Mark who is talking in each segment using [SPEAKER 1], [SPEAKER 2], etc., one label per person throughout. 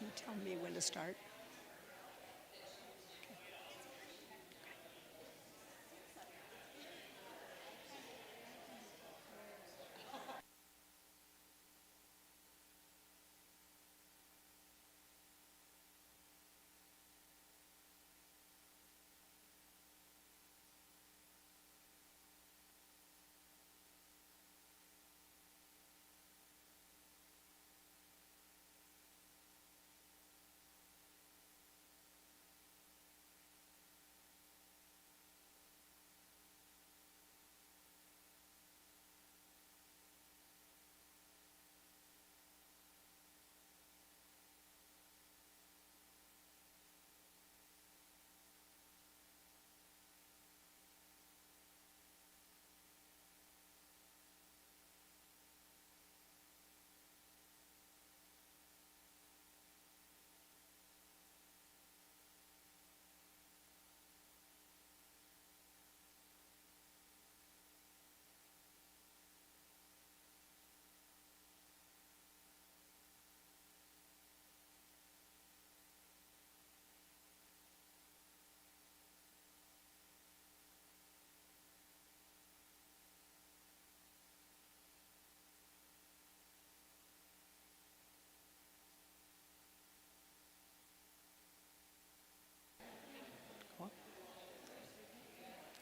[SPEAKER 1] Can you tell me when to start?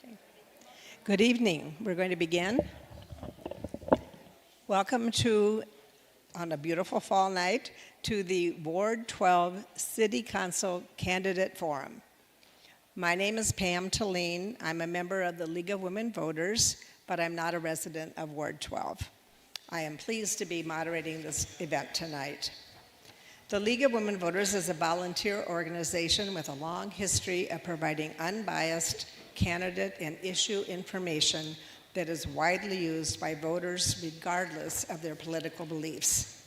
[SPEAKER 1] Okay. Good evening. We're going to begin. Welcome to, on a beautiful fall night, to the Ward 12 City Council Candidate Forum. My name is Pam Talene. I'm a member of the League of Women Voters, but I'm not a resident of Ward 12. I am pleased to be moderating this event tonight. The League of Women Voters is a volunteer organization with a long history of providing unbiased candidate and issue information that is widely used by voters regardless of their political beliefs.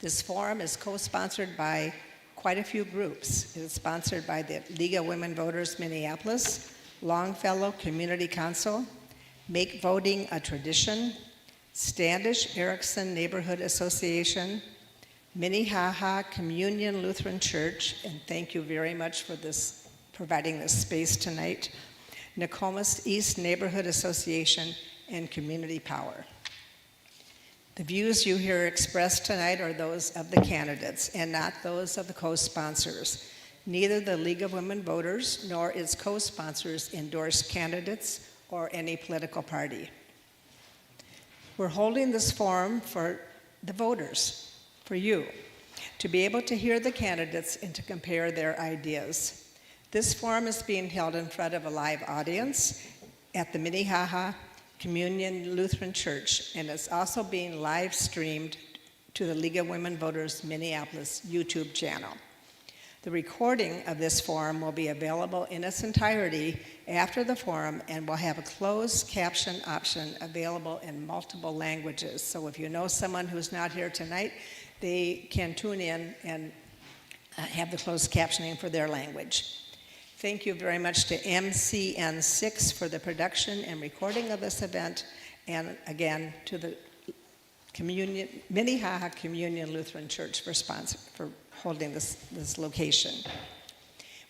[SPEAKER 1] This forum is co-sponsored by quite a few groups. It is sponsored by the League of Women Voters Minneapolis, Longfellow Community Council, Make Voting a Tradition, Standish Erickson Neighborhood Association, Minnehaha Communion Lutheran Church, and thank you very much for providing this space tonight, Nokomis East Neighborhood Association, and Community Power. The views you hear expressed tonight are those of the candidates and not those of the co-sponsors. Neither the League of Women Voters nor its co-sponsors endorse candidates or any political party. We're holding this forum for the voters, for you, to be able to hear the candidates and to compare their ideas. This forum is being held in front of a live audience at the Minnehaha Communion Lutheran Church, and it's also being live streamed to the League of Women Voters Minneapolis YouTube channel. The recording of this forum will be available in its entirety after the forum and will have a closed caption option available in multiple languages. So if you know someone who's not here tonight, they can tune in and have the closed captioning for their language. Thank you very much to MCN6 for the production and recording of this event, and again to the Minnehaha Communion Lutheran Church for holding this location.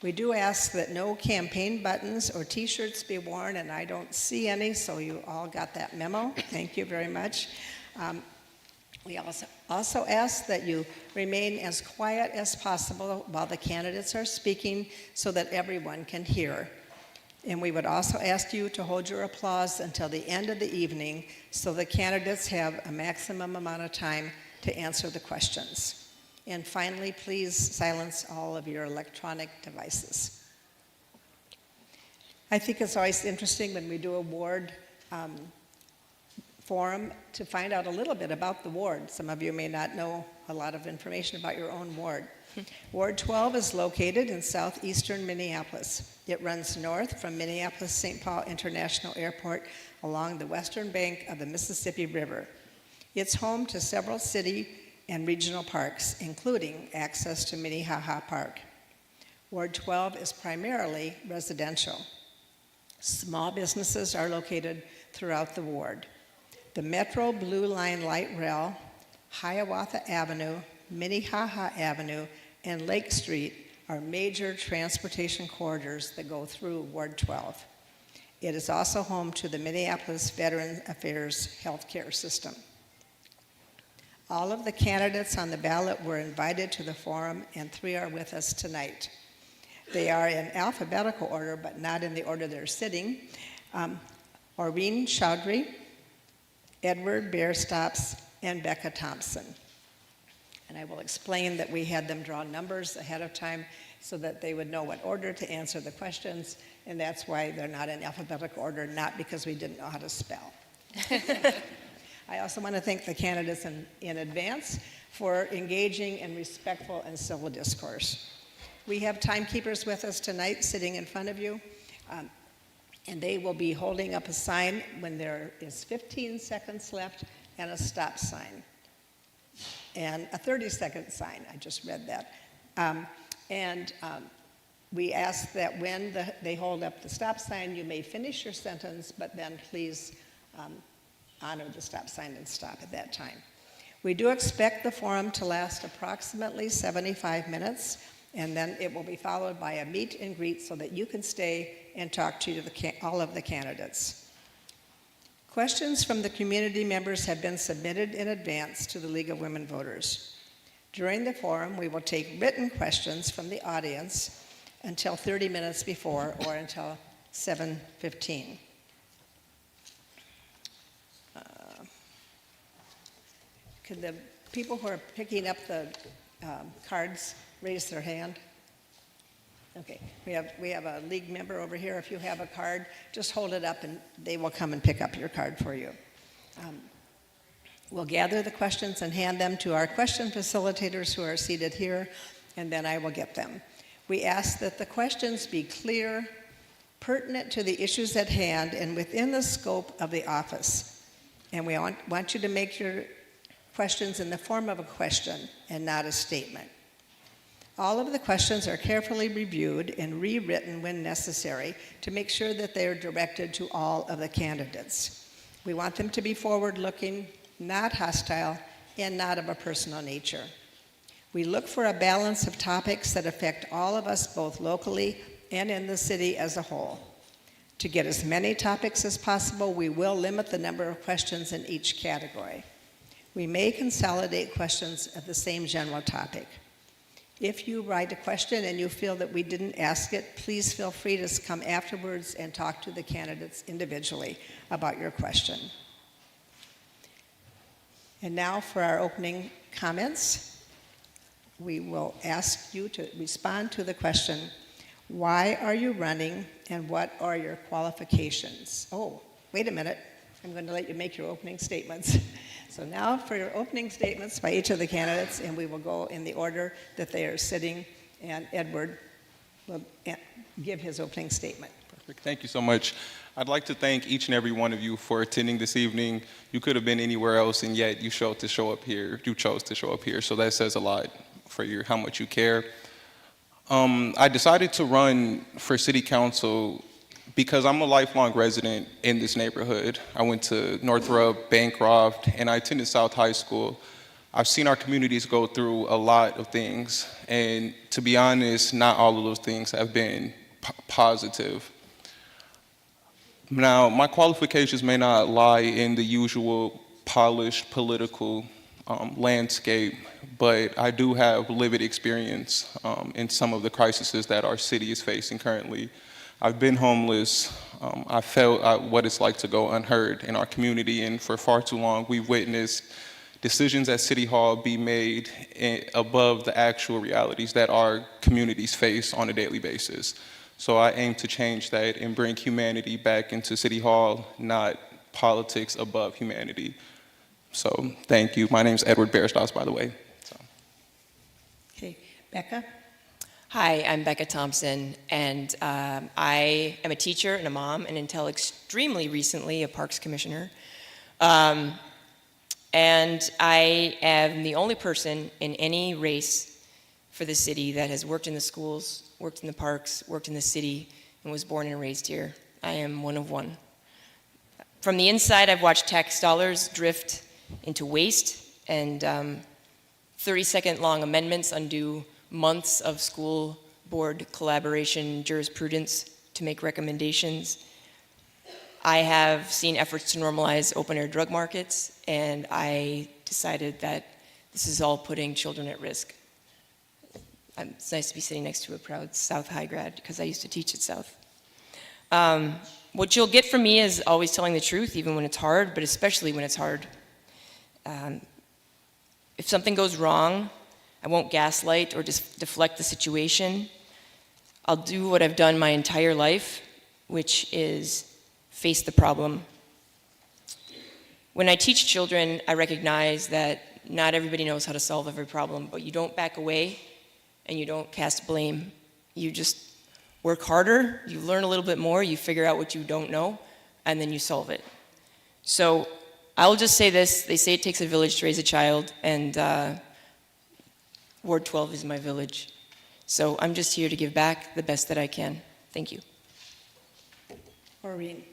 [SPEAKER 1] We do ask that no campaign buttons or t-shirts be worn, and I don't see any, so you all got that memo. Thank you very much. We also ask that you remain as quiet as possible while the candidates are speaking so that everyone can hear. And we would also ask you to hold your applause until the end of the evening so the candidates have a maximum amount of time to answer the questions. And finally, please silence all of your electronic devices. I think it's always interesting when we do a ward forum to find out a little bit about the ward. Some of you may not know a lot of information about your own ward. Ward 12 is located in southeastern Minneapolis. It runs north from Minneapolis-St. Paul International Airport along the western bank of the Mississippi River. It's home to several city and regional parks, including access to Minnehaha Park. Ward 12 is primarily residential. Small businesses are located throughout the ward. The Metro Blue Line light rail, Hiawatha Avenue, Minnehaha Avenue, and Lake Street are major transportation corridors that go through Ward 12. It is also home to the Minneapolis Veteran Affairs healthcare system. All of the candidates on the ballot were invited to the forum, and 3 are with us tonight. They are in alphabetical order, but not in the order they're sitting. Oreen Chaudhry, Edward Bearstops, and Becca Thompson. And I will explain that we had them draw numbers ahead of time so that they would know what order to answer the questions, and that's why they're not in alphabetical order, not because we didn't know how to spell. I also want to thank the candidates in advance for engaging in respectful and civil discourse. We have timekeepers with us tonight sitting in front of you, and they will be holding up a sign when there is 15 seconds left and a stop sign. And a 30-second sign, I just read that. We ask that when they hold up the stop sign, you may finish your sentence, but then please honor the stop sign and stop at that time. We do expect the forum to last approximately 75 minutes, and then it will be followed by a meet and greet so that you can stay and talk to all of the candidates. Questions from the community members have been submitted in advance to the League of Women Voters. During the forum, we will take written questions from the audience until 30 minutes before or until 7:15. Could the people who are picking up the cards raise their hand? Okay, we have a league member over here. If you have a card, just hold it up and they will come and pick up your card for you. We'll gather the questions and hand them to our question facilitators who are seated here, and then I will get them. We ask that the questions be clear, pertinent to the issues at hand, and within the scope of the office. And we want you to make your questions in the form of a question and not a statement. All of the questions are carefully reviewed and rewritten when necessary to make sure that they are directed to all of the candidates. We want them to be forward-looking, not hostile, and not of a personal nature. We look for a balance of topics that affect all of us both locally and in the city as a whole. To get as many topics as possible, we will limit the number of questions in each category. We may consolidate questions of the same general topic. If you write a question and you feel that we didn't ask it, please feel free to come afterwards and talk to the candidates individually about your question. And now for our opening comments. We will ask you to respond to the question, why are you running and what are your qualifications? Oh, wait a minute. I'm going to let you make your opening statements. So now for your opening statements by each of the candidates, and we will go in the order that they are sitting, and Edward will give his opening statement.
[SPEAKER 2] Perfect. Thank you so much. I'd like to thank each and every one of you for attending this evening. You could have been anywhere else, and yet you chose to show up here. So that says a lot for how much you care. I decided to run for city council because I'm a lifelong resident in this neighborhood. I went to Northrop, Bancroft, and I attended South High School. I've seen our communities go through a lot of things, and to be honest, not all of those things have been positive. Now, my qualifications may not lie in the usual polished political landscape, but I do have lived experience in some of the crises that our city is facing currently. I've been homeless. I felt what it's like to go unheard in our community, and for far too long, we've witnessed decisions at City Hall be made above the actual realities that our communities face on a daily basis. So I aim to change that and bring humanity back into City Hall, not politics above humanity. So thank you. My name's Edward Bearstops, by the way.
[SPEAKER 1] Okay, Becca?
[SPEAKER 3] Hi, I'm Becca Thompson, and I am a teacher and a mom, and until extremely recently, a parks commissioner. And I am the only person in any race for the city that has worked in the schools, worked in the parks, worked in the city, and was born and raised here. I am one of one. From the inside, I've watched tax dollars drift into waste and 30-second long amendments undo months of school board collaboration jurisprudence to make recommendations. I have seen efforts to normalize open-air drug markets, and I decided that this is all putting children at risk. It's nice to be sitting next to a proud South High grad, because I used to teach at South. What you'll get from me is always telling the truth, even when it's hard, but especially when it's hard. If something goes wrong, I won't gaslight or just deflect the situation. I'll do what I've done my entire life, which is face the problem. When I teach children, I recognize that not everybody knows how to solve every problem, but you don't back away and you don't cast blame. You just work harder, you learn a little bit more, you figure out what you don't know, and then you solve it. So I'll just say this, they say it takes a village to raise a child, and Ward 12 is my village. So I'm just here to give back the best that I can. Thank you.
[SPEAKER 1] Maureen.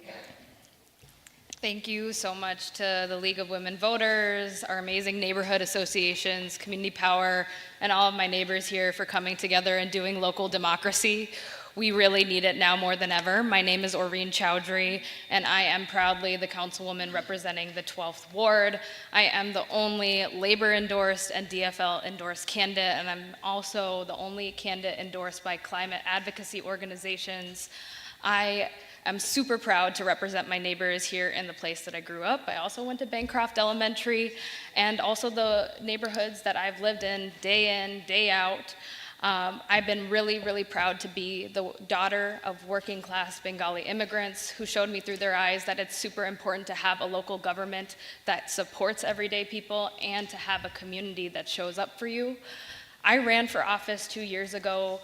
[SPEAKER 4] Thank you so much to the League of Women Voters, our amazing neighborhood associations, Community Power, and all of my neighbors here for coming together and doing local democracy. We really need it now more than ever. My name is Oreen Chowdhury, and I am proudly the councilwoman representing the 12th Ward. I am the only labor-endorsed and DFL-endorsed candidate, and I'm also the only candidate endorsed by climate advocacy organizations. I'm super proud to represent my neighbors here in the place that I grew up. I also went to Bancroft Elementary, and also the neighborhoods that I've lived in, day out. I've been really, really proud to be the daughter of working class Bengali immigrants who showed me through their eyes that it's super important to have a local government that supports everyday people and to have a community that shows up for you. I ran for office 2 years ago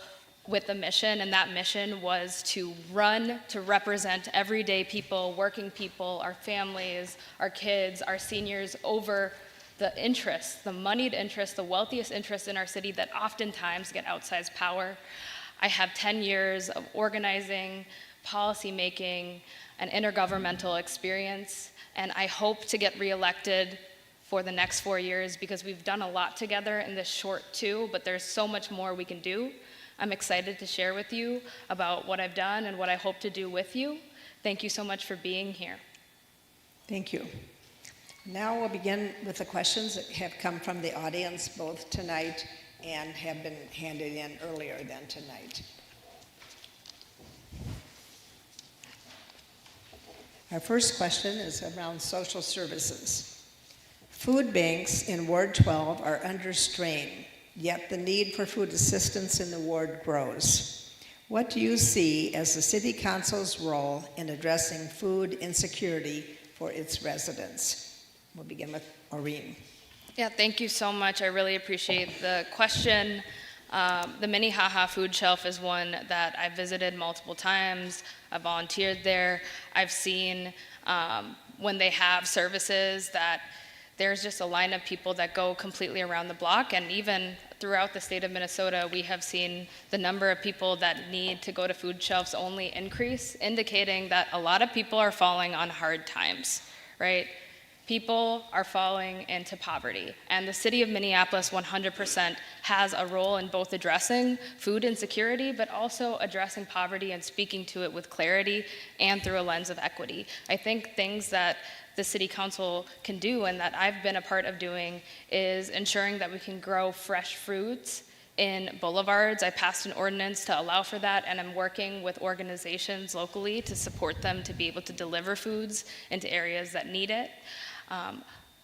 [SPEAKER 4] with a mission, and that mission was to run to represent everyday people, working people, our families, our kids, our seniors over the interests, the moneyed interests, the wealthiest interests in our city that oftentimes get outsized power. I have 10 years of organizing, policy making, and intergovernmental experience, and I hope to get reelected for the next 4 years because we've done a lot together in this short 2, but there's so much more we can do. I'm excited to share with you about what I've done and what I hope to do with you. Thank you so much for being here.
[SPEAKER 1] Thank you. Now we'll begin with the questions that have come from the audience both tonight and have been handed in earlier than tonight. Our first question is around social services. Food banks in Ward 12 are under strain, yet the need for food assistance in the ward grows. What do you see as the City Council's role in addressing food insecurity for its residents? We'll begin with Oreen.
[SPEAKER 4] Yeah, thank you so much. I really appreciate the question. The Minnehaha food shelf is one that I've visited multiple times. I volunteered there. I've seen when they have services that there's just a line of people that go completely around the block, and even throughout the state of Minnesota, we have seen the number of people that need to go to food shelves only increase, indicating that a lot of people are falling on hard times, right? People are falling into poverty, and the city of Minneapolis 100% has a role in both addressing food insecurity, but also addressing poverty and speaking to it with clarity and through a lens of equity. I think things that the City Council can do and that I've been a part of doing is ensuring that we can grow fresh fruits in boulevards. I passed an ordinance to allow for that, and I'm working with organizations locally to support them to be able to deliver foods into areas that need it.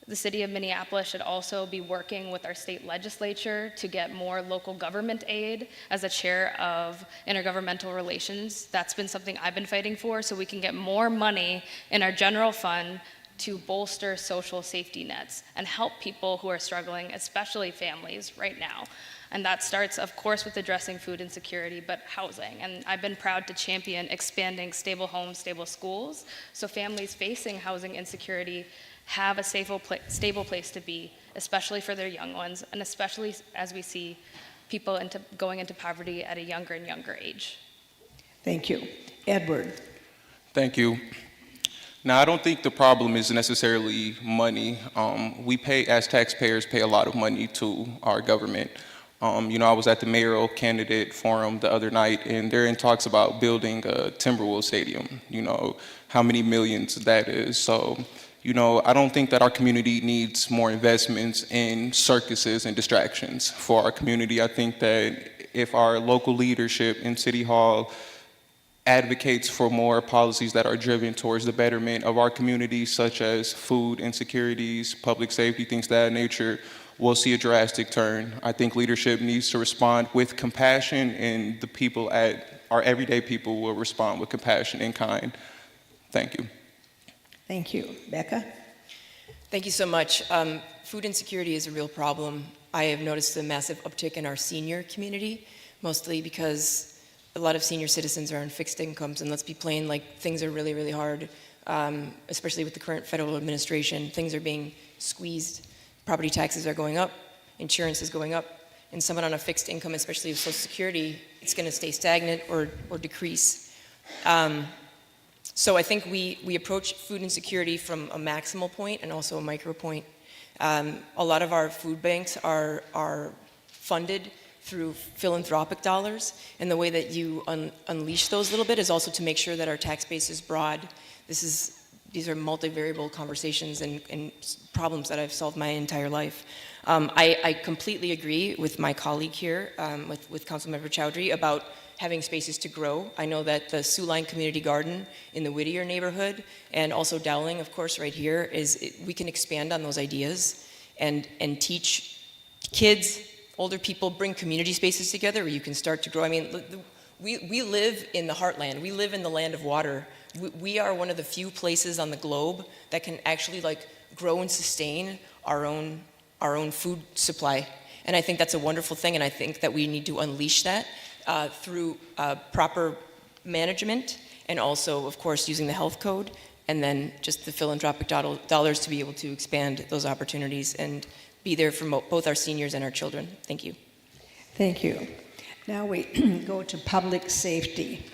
[SPEAKER 4] The city of Minneapolis should also be working with our state legislature to get more local government aid. As a chair of intergovernmental relations, that's been something I've been fighting for, so we can get more money in our general fund to bolster social safety nets and help people who are struggling, especially families right now. And that starts, of course, with addressing food insecurity, but housing. And I've been proud to champion expanding stable homes, stable schools, so families facing housing insecurity have a stable place to be, especially for their young ones, and especially as we see people going into poverty at a younger and younger age.
[SPEAKER 1] Thank you. Edward.
[SPEAKER 2] Thank you. Now, I don't think the problem is necessarily money. We pay, as taxpayers, pay a lot of money to our government. I was at the mayoral candidate forum the other night, and they're in talks about building a Timberwolves stadium. How many millions that is. So, I don't think that our community needs more investments in circuses and distractions for our community. I think that if our local leadership in City Hall advocates for more policies that are driven towards the betterment of our community, such as food insecurities, public safety, things of that nature, we'll see a drastic turn. I think leadership needs to respond with compassion, and the people our everyday people will respond with compassion and kind. Thank you.
[SPEAKER 1] Thank you. Becca?
[SPEAKER 3] Thank you so much. Food insecurity is a real problem. I have noticed a massive uptick in our senior community, mostly because a lot of senior citizens are on fixed incomes, and let's be plain, things are really, really hard, especially with the current federal administration. Things are being squeezed. Property taxes are going up, insurance is going up, and someone on a fixed income, especially with Social Security, it's going to stay stagnant or decrease. So I think we approach food insecurity from a maximal point and also a micro point. A lot of our food banks are funded through philanthropic dollars, and the way that you unleash those a little bit is also to make sure that our tax base is broad. These are multivariable conversations and problems that I've solved my entire life. I completely agree with my colleague here, with Councilmember Chowdhury, about having spaces to grow. I know that the Sioux Line Community Garden in the Whittier neighborhood, and also Dowling, of course, right here, we can expand on those ideas and teach kids, older people, bring community spaces together where you can start to grow. I mean, we live in the heartland. We live in the land of water. We are one of the few places on the globe that can actually grow and sustain our own food supply. And I think that's a wonderful thing, and I think that we need to unleash that through proper management, and also, of course, using the health code, and then just the philanthropic dollars to be able to expand those opportunities and be there for both our seniors and our children. Thank you.
[SPEAKER 1] Thank you. Now we go to public safety.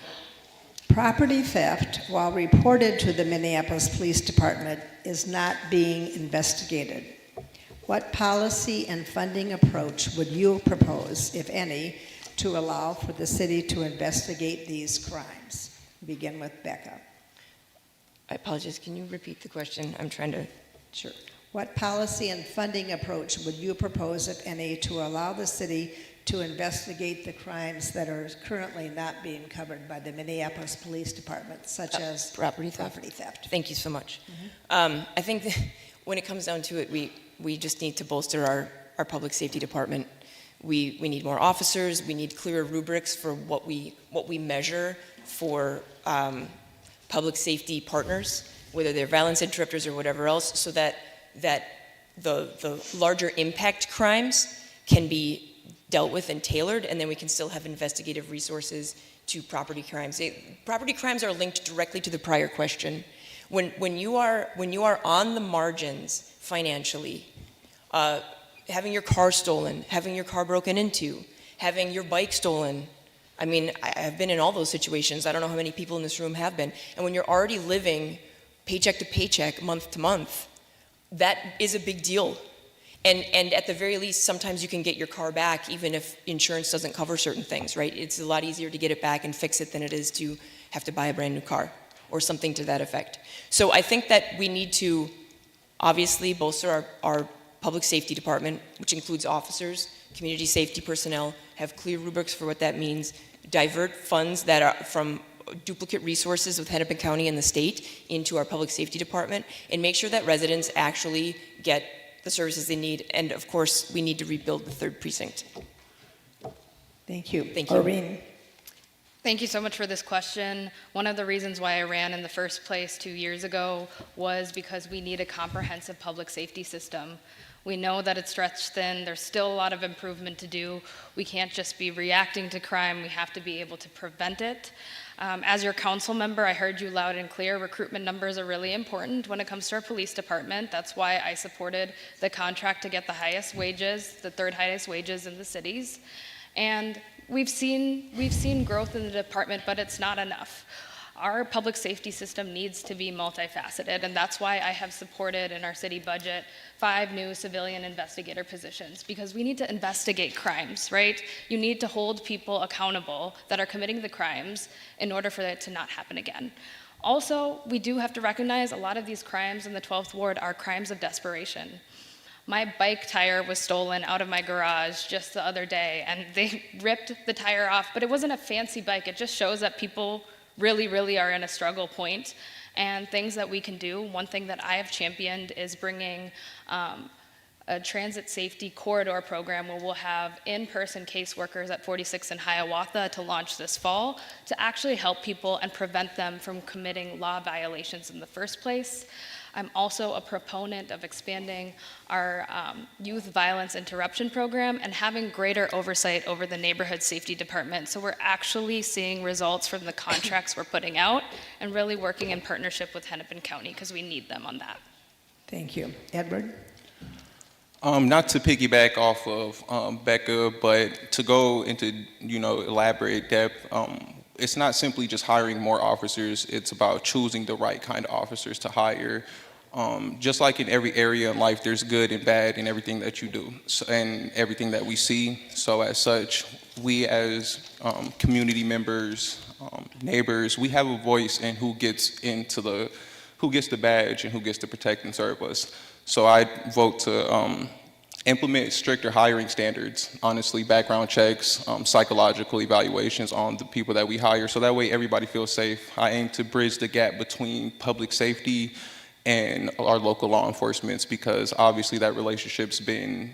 [SPEAKER 1] Property theft, while reported to the Minneapolis Police Department, is not being investigated. What policy and funding approach would you propose, if any, to allow for the city to investigate these crimes? Begin with Becca.
[SPEAKER 3] I apologize. Can you repeat the question? I'm trying to...
[SPEAKER 1] Sure. What policy and funding approach would you propose, if any, to allow the city to investigate the crimes that are currently not being covered by the Minneapolis Police Department, such as
[SPEAKER 3] property theft? Thank you so much.
[SPEAKER 1] Mm-hmm.
[SPEAKER 3] I think that when it comes down to it, we just need to bolster our public safety department. We need more officers. We need clearer rubrics for what we measure for public safety partners, whether they're violence interrupters or whatever else, so that the larger impact crimes can be dealt with and tailored, and then we can still have investigative resources to property crimes. Property crimes are linked directly to the prior question. When you are on the margins financially, having your car stolen, having your car broken into, having your bike stolen. I mean, I've been in all those situations. I don't know how many people in this room have been. And when you're already living paycheck to paycheck, month to month, that is a big deal. And at the very least, sometimes you can get your car back even if insurance doesn't cover certain things, right? It's a lot easier to get it back and fix it than it is to have to buy a brand new car or something to that effect. So I think that we need to obviously bolster our public safety department, which includes officers, community safety personnel, have clear rubrics for what that means, divert funds that are from duplicate resources with Hennepin County and the state into our public safety department, and make sure that residents actually get the services they need. And of course, we need to rebuild the 3rd precinct.
[SPEAKER 1] Thank you.
[SPEAKER 3] Thank you.
[SPEAKER 1] Maureen.
[SPEAKER 4] Thank you so much for this question. One of the reasons why I ran in the first place 2 years ago was because we need a comprehensive public safety system. We know that it's stretched thin. There's still a lot of improvement to do. We can't just be reacting to crime. We have to be able to prevent it. As your council member, I heard you loud and clear. Recruitment numbers are really important when it comes to our police department. That's why I supported the contract to get the highest wages, the 3rd highest wages in the cities. And we've seen growth in the department, but it's not enough. our public safety system needs to be multifaceted, and that's why I have supported in our city budget 5 new civilian investigator positions, because we need to investigate crimes, right? You need to hold people accountable that are committing the crimes in order for it to not happen again. Also, we do have to recognize a lot of these crimes in the 12th Ward are crimes of desperation. My bike tire was stolen out of my garage just the other day, and they ripped the tire off, but it wasn't a fancy bike. It just shows that people really are in a struggle point, and things that we can do. One thing that I have championed is bringing a transit safety corridor program where we'll have in-person caseworkers at 46 and Hiawatha to launch this fall to actually help people and prevent them from committing law violations in the first place. I'm also a proponent of expanding our youth violence interruption program and having greater oversight over the neighborhood safety department. So we're actually seeing results from the contracts we're putting out and really working in partnership with Hennepin County because we need them on that.
[SPEAKER 1] Thank you. Edward?
[SPEAKER 2] Not to piggyback off of Becca, but to go into, elaborate depth, it's not simply just hiring more officers, it's about choosing the right kind of officers to hire. Just like in every area in life, there's good and bad in everything that you do and everything that we see. So as such, we as community members, neighbors, we have a voice in who gets the badge and who gets to protect and serve us. So I vote to implement stricter hiring standards, honestly, background checks, psychological evaluations on the people that we hire, so that way everybody feels safe. I aim to bridge the gap between public safety and our local law enforcement, because obviously that relationship's been,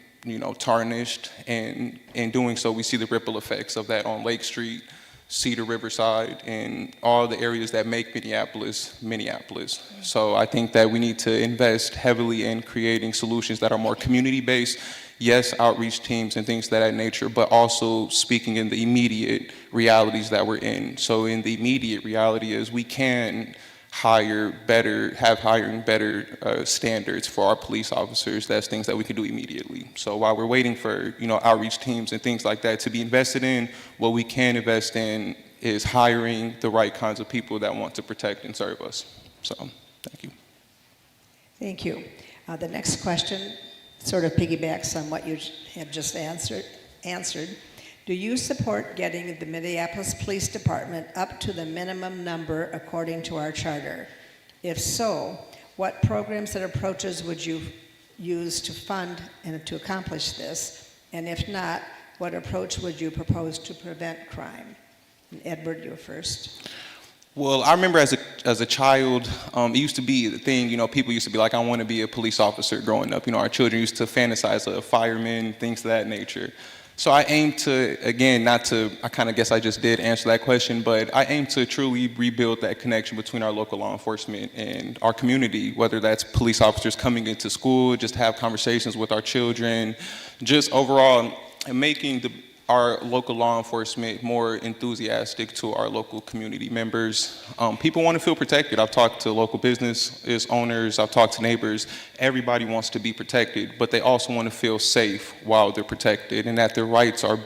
[SPEAKER 2] tarnished, and in doing so, we see the ripple effects of that on Lake Street, Cedar Riverside, and all the areas that make Minneapolis, Minneapolis. So I think that we need to invest heavily in creating solutions that are more community-based, yes, outreach teams and things of that nature, but also speaking in the immediate realities that we're in. So in the immediate reality is we can hire better, have hiring better standards for our police officers. That's things that we can do immediately. So while we're waiting for, outreach teams and things like that to be invested in, what we can invest in is hiring the right kinds of people that want to protect and serve us. So, thank you.
[SPEAKER 1] Thank you. The next question sort of piggybacks on what you have just answered. Do you support getting the Minneapolis Police Department up to the minimum number according to our charter? If so, what programs and approaches would you use to fund and to accomplish this? And if not, what approach would you propose to prevent crime? And Edward, you're first.
[SPEAKER 2] Well, I remember as a child, it used to be the thing, people used to be like, I want to be a police officer growing up. Our children used to fantasize of firemen, things of that nature. So I aim to, again, I guess I just did answer that question, but I aim to truly rebuild that connection between our local law enforcement and our community, whether that's police officers coming into school, just have conversations with our children, just overall making our local law enforcement more enthusiastic to our local community members. People want to feel protected. I've talked to local business owners, I've talked to neighbors. Everybody wants to be protected, but they also want to feel safe while they're protected and that their rights are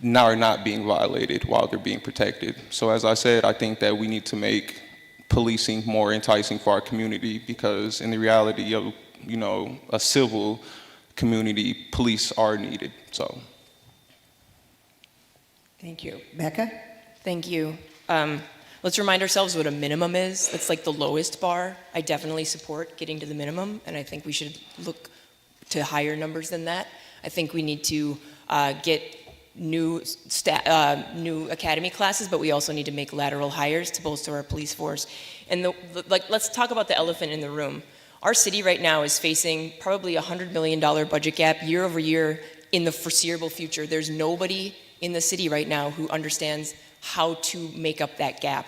[SPEAKER 2] not being violated while they're being protected. So as I said, I think that we need to make policing more enticing for our community, because in the reality of, a civil community, police are needed. So.
[SPEAKER 1] Thank you. Becca?
[SPEAKER 3] Thank you. Let's remind ourselves what a minimum is. That's like the lowest bar. I definitely support getting to the minimum, and I think we should look to higher numbers than that. I think we need to get new academy classes, but we also need to make lateral hires to bolster our police force. And let's talk about the elephant in the room. Our city right now is facing probably a $100 million budget gap year over year in the foreseeable future. There's nobody in the city right now who understands how to make up that gap.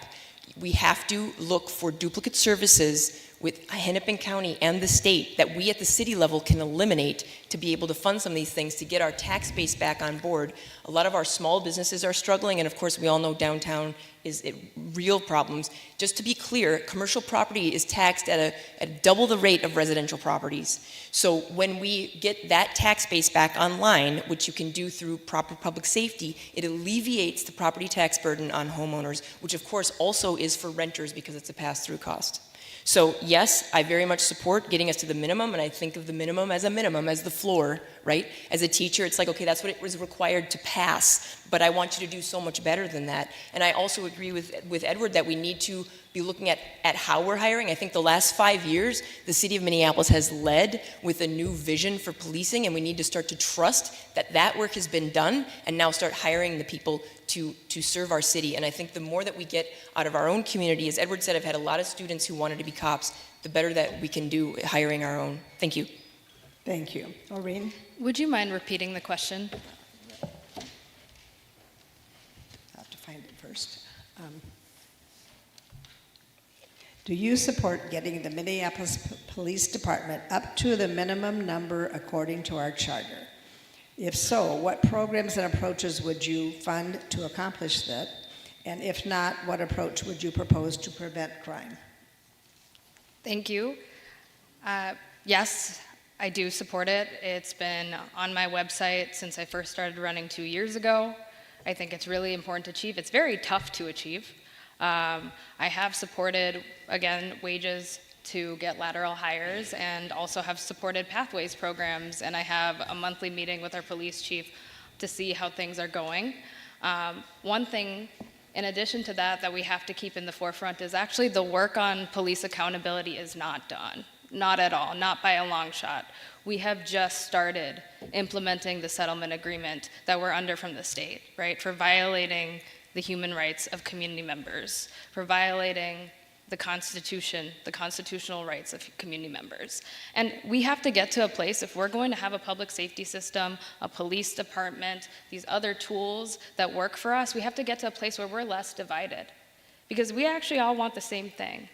[SPEAKER 3] We have to look for duplicate services with Hennepin County and the state that we at the city level can eliminate to be able to fund some of these things to get our tax base back on board. A lot of our small businesses are struggling, and of course we all know downtown is real problems. Just to be clear, commercial property is taxed at double the rate of residential properties. So when we get that tax base back online, which you can do through proper public safety, it alleviates the property tax burden on homeowners, which of course also is for renters because it's a pass-through cost. So yes, I very much support getting us to the minimum, and I think of the minimum, as the floor, right? As a teacher, it's like, okay, that's what it was required to pass, but I want you to do so much better than that. And I also agree with Edward that we need to be looking at how we're hiring. I think the last 5 years, the city of Minneapolis has led with a new vision for policing, and we need to start to trust that work has been done and now start hiring the people to serve our city. And I think the more that we get out of our own community, as Edward said, I've had a lot of students who wanted to be cops, the better that we can do hiring our own. Thank you.
[SPEAKER 1] Thank you. Maureen?
[SPEAKER 4] Would you mind repeating the question?
[SPEAKER 1] I'll have to find it first. Do you support getting the Minneapolis Police Department up to the minimum number according to our charter? If so, what programs and approaches would you fund to accomplish that? And if not, what approach would you propose to prevent crime?
[SPEAKER 4] Thank you. Yes, I do support it. It's been on my website since I first started running 2 years ago. I think it's really important to achieve. It's very tough to achieve. I have supported, again, wages to get lateral hires, and also have supported pathways programs, and I have a monthly meeting with our police chief to see how things are going. One thing, in addition to that we have to keep in the forefront is actually the work on police accountability is not done. Not at all, not by a long shot. We have just started implementing the settlement agreement that we're under from the state, right, for violating the human rights of community members, for violating the Constitution, the constitutional rights of community members. And we have to get to a place, if we're going to have a public safety system, a police department, these other tools that work for us, we have to get to a place where we're less divided. Because we actually all want the same thing,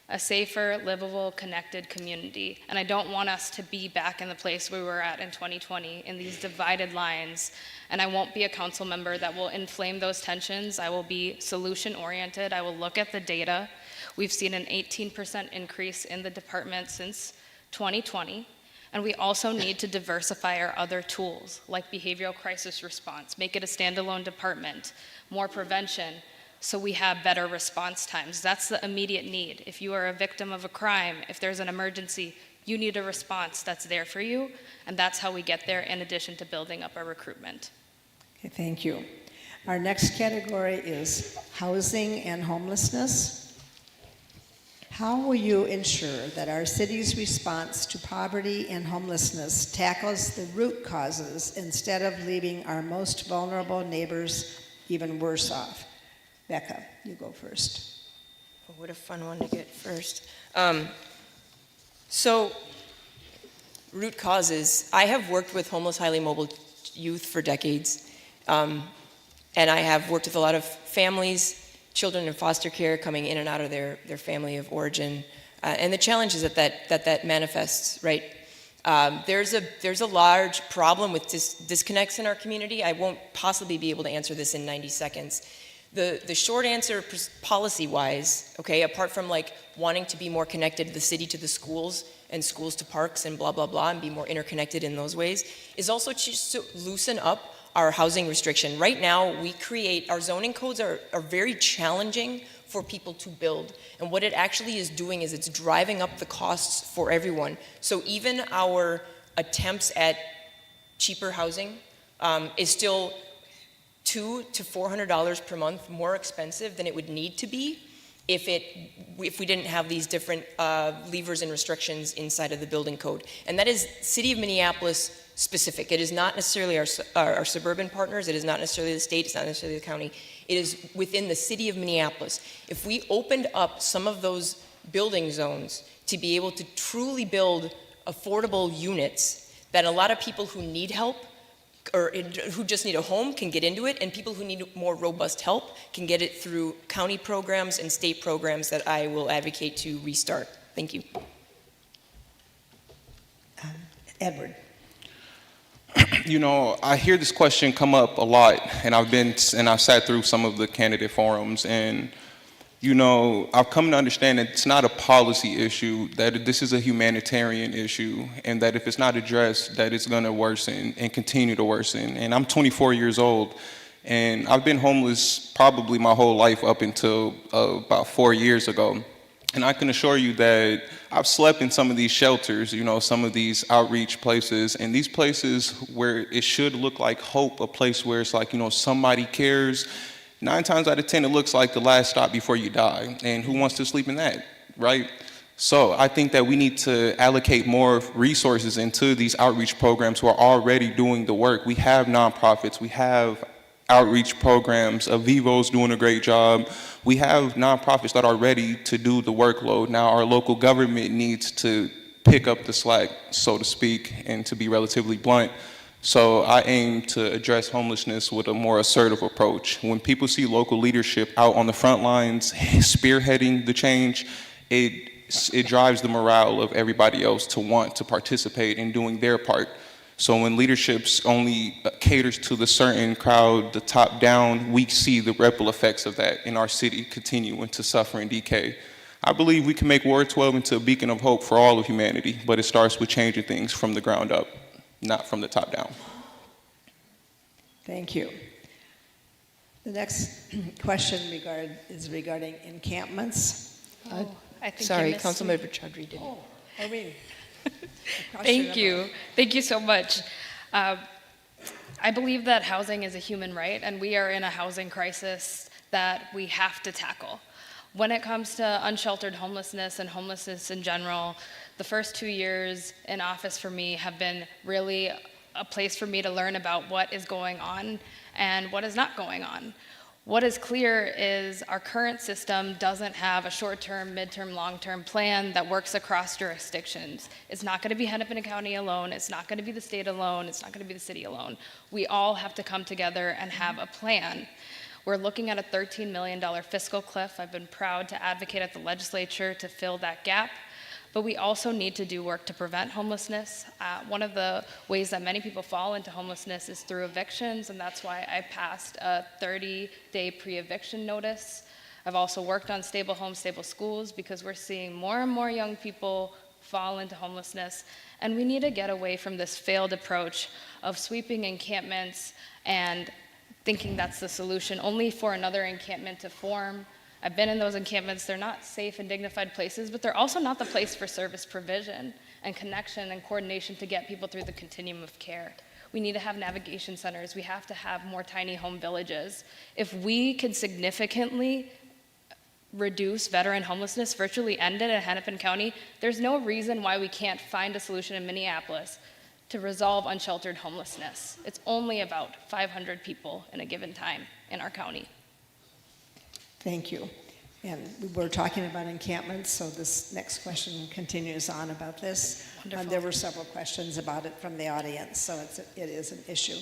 [SPEAKER 4] a safer, livable, connected community. And I don't want us to be back in the place we were at in 2020, in these divided lines. And I won't be a council member that will inflame those tensions. I will be solution-oriented. I will look at the data. We've seen an 18% increase in the department since 2020. And we also need to diversify our other tools, like behavioral crisis response, make it a standalone department, more prevention, so we have better response times. That's the immediate need. If you are a victim of a crime, if there's an emergency, you need a response that's there for you, and that's how we get there, in addition to building up our recruitment.
[SPEAKER 1] Okay, thank you. Our next category is housing and homelessness. How will you ensure that our city's response to poverty and homelessness tackles the root causes instead of leaving our most vulnerable neighbors even worse off? Becca, you go first.
[SPEAKER 3] Oh, what a fun one to get first. So, root causes. I have worked with homeless, highly mobile youth for decades, and I have worked with a lot of families, children in foster care coming in and out of their family of origin, and the challenges that manifests, right? There's a large problem with disconnects in our community. I won't possibly be able to answer this in 90 seconds. The short answer, policy-wise, okay, apart from like wanting to be more connected to the city, to the schools, and schools to parks, and blah, blah, blah, and be more interconnected in those ways, is also just to loosen up our housing restriction. Right now, our zoning codes are very challenging for people to build. And what it actually is doing is it's driving up the costs for everyone. So even our attempts at cheaper housing is still $200 to $400 per month more expensive than it would need to be if we didn't have these different levers and restrictions inside of the building code. And that is City of Minneapolis specific. It is not necessarily our suburban partners. It is not necessarily the state. It's not necessarily the county. It is within the City of Minneapolis. If we opened up some of those building zones to be able to truly build affordable units, that a lot of people who need help or who just need a home can get into it, and people who need more robust help can get it through county programs and state programs that I will advocate to restart. Thank you.
[SPEAKER 1] Edward.
[SPEAKER 2] You know, I hear this question come up a lot, and I've sat through some of the candidate forums, and you know, I've come to understand that it's not a policy issue, that this is a humanitarian issue, and that if it's not addressed, that it's going to worsen and continue to worsen. And I'm 24 years old, and I've been homeless probably my whole life up until about 4 years ago. And I can assure you that I've slept in some of these shelters, you know, some of these outreach places, and these places where it should look like hope, a place where it's like, you know, somebody cares. 9 times out of 10, it looks like the last stop before you die. And who wants to sleep in that, right? So I think that we need to allocate more resources into these outreach programs who are already doing the work. We have nonprofits, we have outreach programs, Avivo's doing a great job. We have nonprofits that are ready to do the workload. Now our local government needs to pick up the slack, so to speak, and to be relatively blunt. So I aim to address homelessness with a more assertive approach. When people see local leadership out on the front lines spearheading the change, it drives the morale of everybody else to want to participate in doing their part. So when leadership only caters to the certain crowd, the top down, we see the ripple effects of that in our city continuing to suffer and decay. I believe we can make Ward 12 into a beacon of hope for all of humanity, but it starts with changing things from the ground up, not from the top down.
[SPEAKER 1] Thank you. The next question is regarding encampments.
[SPEAKER 4] Oh, I think
[SPEAKER 3] Sorry,
[SPEAKER 4] you missed me.
[SPEAKER 3] Councilmember Chaudhry did.
[SPEAKER 1] Oh, Irene.
[SPEAKER 4] Thank you. Thank you so much. I believe that housing is a human right, and we are in a housing crisis that we have to tackle. When it comes to unsheltered homelessness and homelessness in general, the first 2 years in office for me have been really a place for me to learn about what is going on and what is not going on. What is clear is our current system doesn't have a short-term, mid-term, long-term plan that works across jurisdictions. It's not going to be Hennepin County alone. It's not going to be the state alone. It's not going to be the city alone. We all have to come together and have a plan. We're looking at a $13 million fiscal cliff. I've been proud to advocate at the legislature to fill that gap. But we also need to do work to prevent homelessness. One of the ways that many people fall into homelessness is through evictions, and that's why I passed a 30-day pre-eviction notice. I've also worked on stable homes, stable schools, because we're seeing more and more young people fall into homelessness, and we need to get away from this failed approach of sweeping encampments and thinking that's the solution, only for another encampment to form. I've been in those encampments. They're not safe and dignified places, but they're also not the place for service provision and connection and coordination to get people through the continuum of care. We need to have navigation centers. We have to have more tiny home villages. If we can significantly reduce veteran homelessness, virtually end it in Hennepin County, there's no reason why we can't find a solution in Minneapolis to resolve unsheltered homelessness. It's only about 500 people in a given time in our county.
[SPEAKER 1] Thank you. And we're talking about encampments, so this next question continues on about this.
[SPEAKER 4] Wonderful.
[SPEAKER 1] There were several questions about it from the audience, so it is an issue.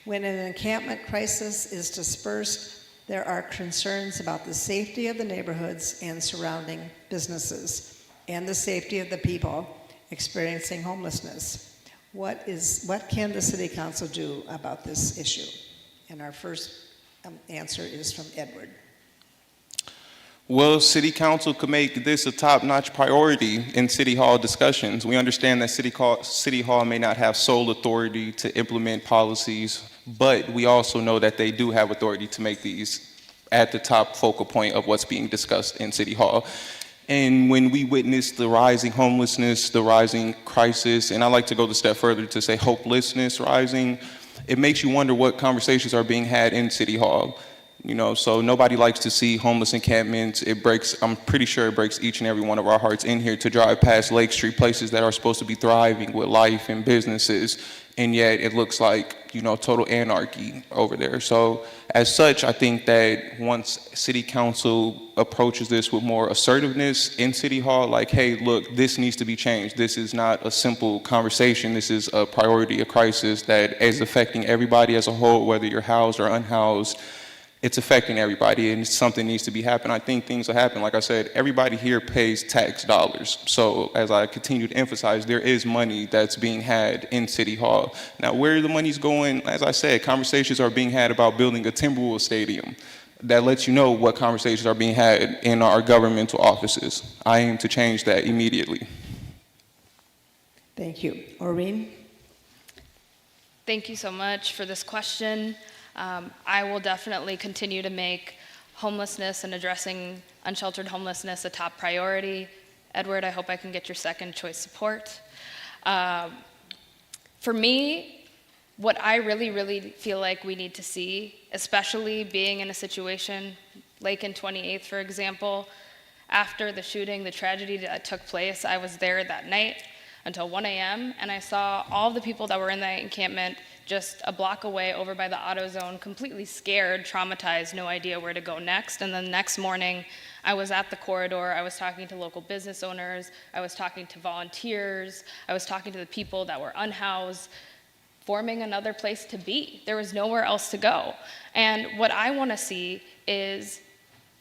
[SPEAKER 1] When an encampment crisis is dispersed, there are concerns about the safety of the neighborhoods and surrounding businesses and the safety of the people experiencing homelessness. What can the City Council do about this issue? And our first answer is from Edward.
[SPEAKER 2] Well, City Council could make this a top-notch priority in City Hall discussions. We understand that City Hall may not have sole authority to implement policies, but we also know that they do have authority to make these at the top focal point of what's being discussed in City Hall. And when we witness the rising homelessness, the rising crisis, and I like to go the step further to say hopelessness rising, it makes you wonder what conversations are being had in City Hall. You know, so nobody likes to see homeless encampments. I'm pretty sure it breaks each and every one of our hearts in here to drive past Lake Street, places that are supposed to be thriving with life and businesses, and yet it looks like, you know, total anarchy over there. So as such, I think that once City Council approaches this with more assertiveness in City Hall, like, hey, look, this needs to be changed. This is not a simple conversation. This is a priority, a crisis that is affecting everybody as a whole, whether you're housed or unhoused. it's affecting everybody, and something needs to be happening. I think things will happen. Like I said, everybody here pays tax dollars. So as I continue to emphasize, there is money that's being had in City Hall. Now, where the money's going, as I said, conversations are being had about building a Timberwolves stadium. That lets you know what conversations are being had in our governmental offices. I aim to change that immediately.
[SPEAKER 1] Thank you. Maureen?
[SPEAKER 4] Thank you so much for this question. I will definitely continue to make homelessness and addressing unsheltered homelessness a top priority. Edward, I hope I can get your second choice support. For me, what I really feel like we need to see, especially being in a situation like in 28th, for example, after the shooting, the tragedy that took place, I was there that night until 1 a.m., and I saw all the people that were in the encampment just a block away over by the auto zone, completely scared, traumatized, no idea where to go next. And then the next morning, I was at the corridor, I was talking to local business owners, I was talking to volunteers, I was talking to the people that were unhoused, forming another place to be. There was nowhere else to go. And what I want to see is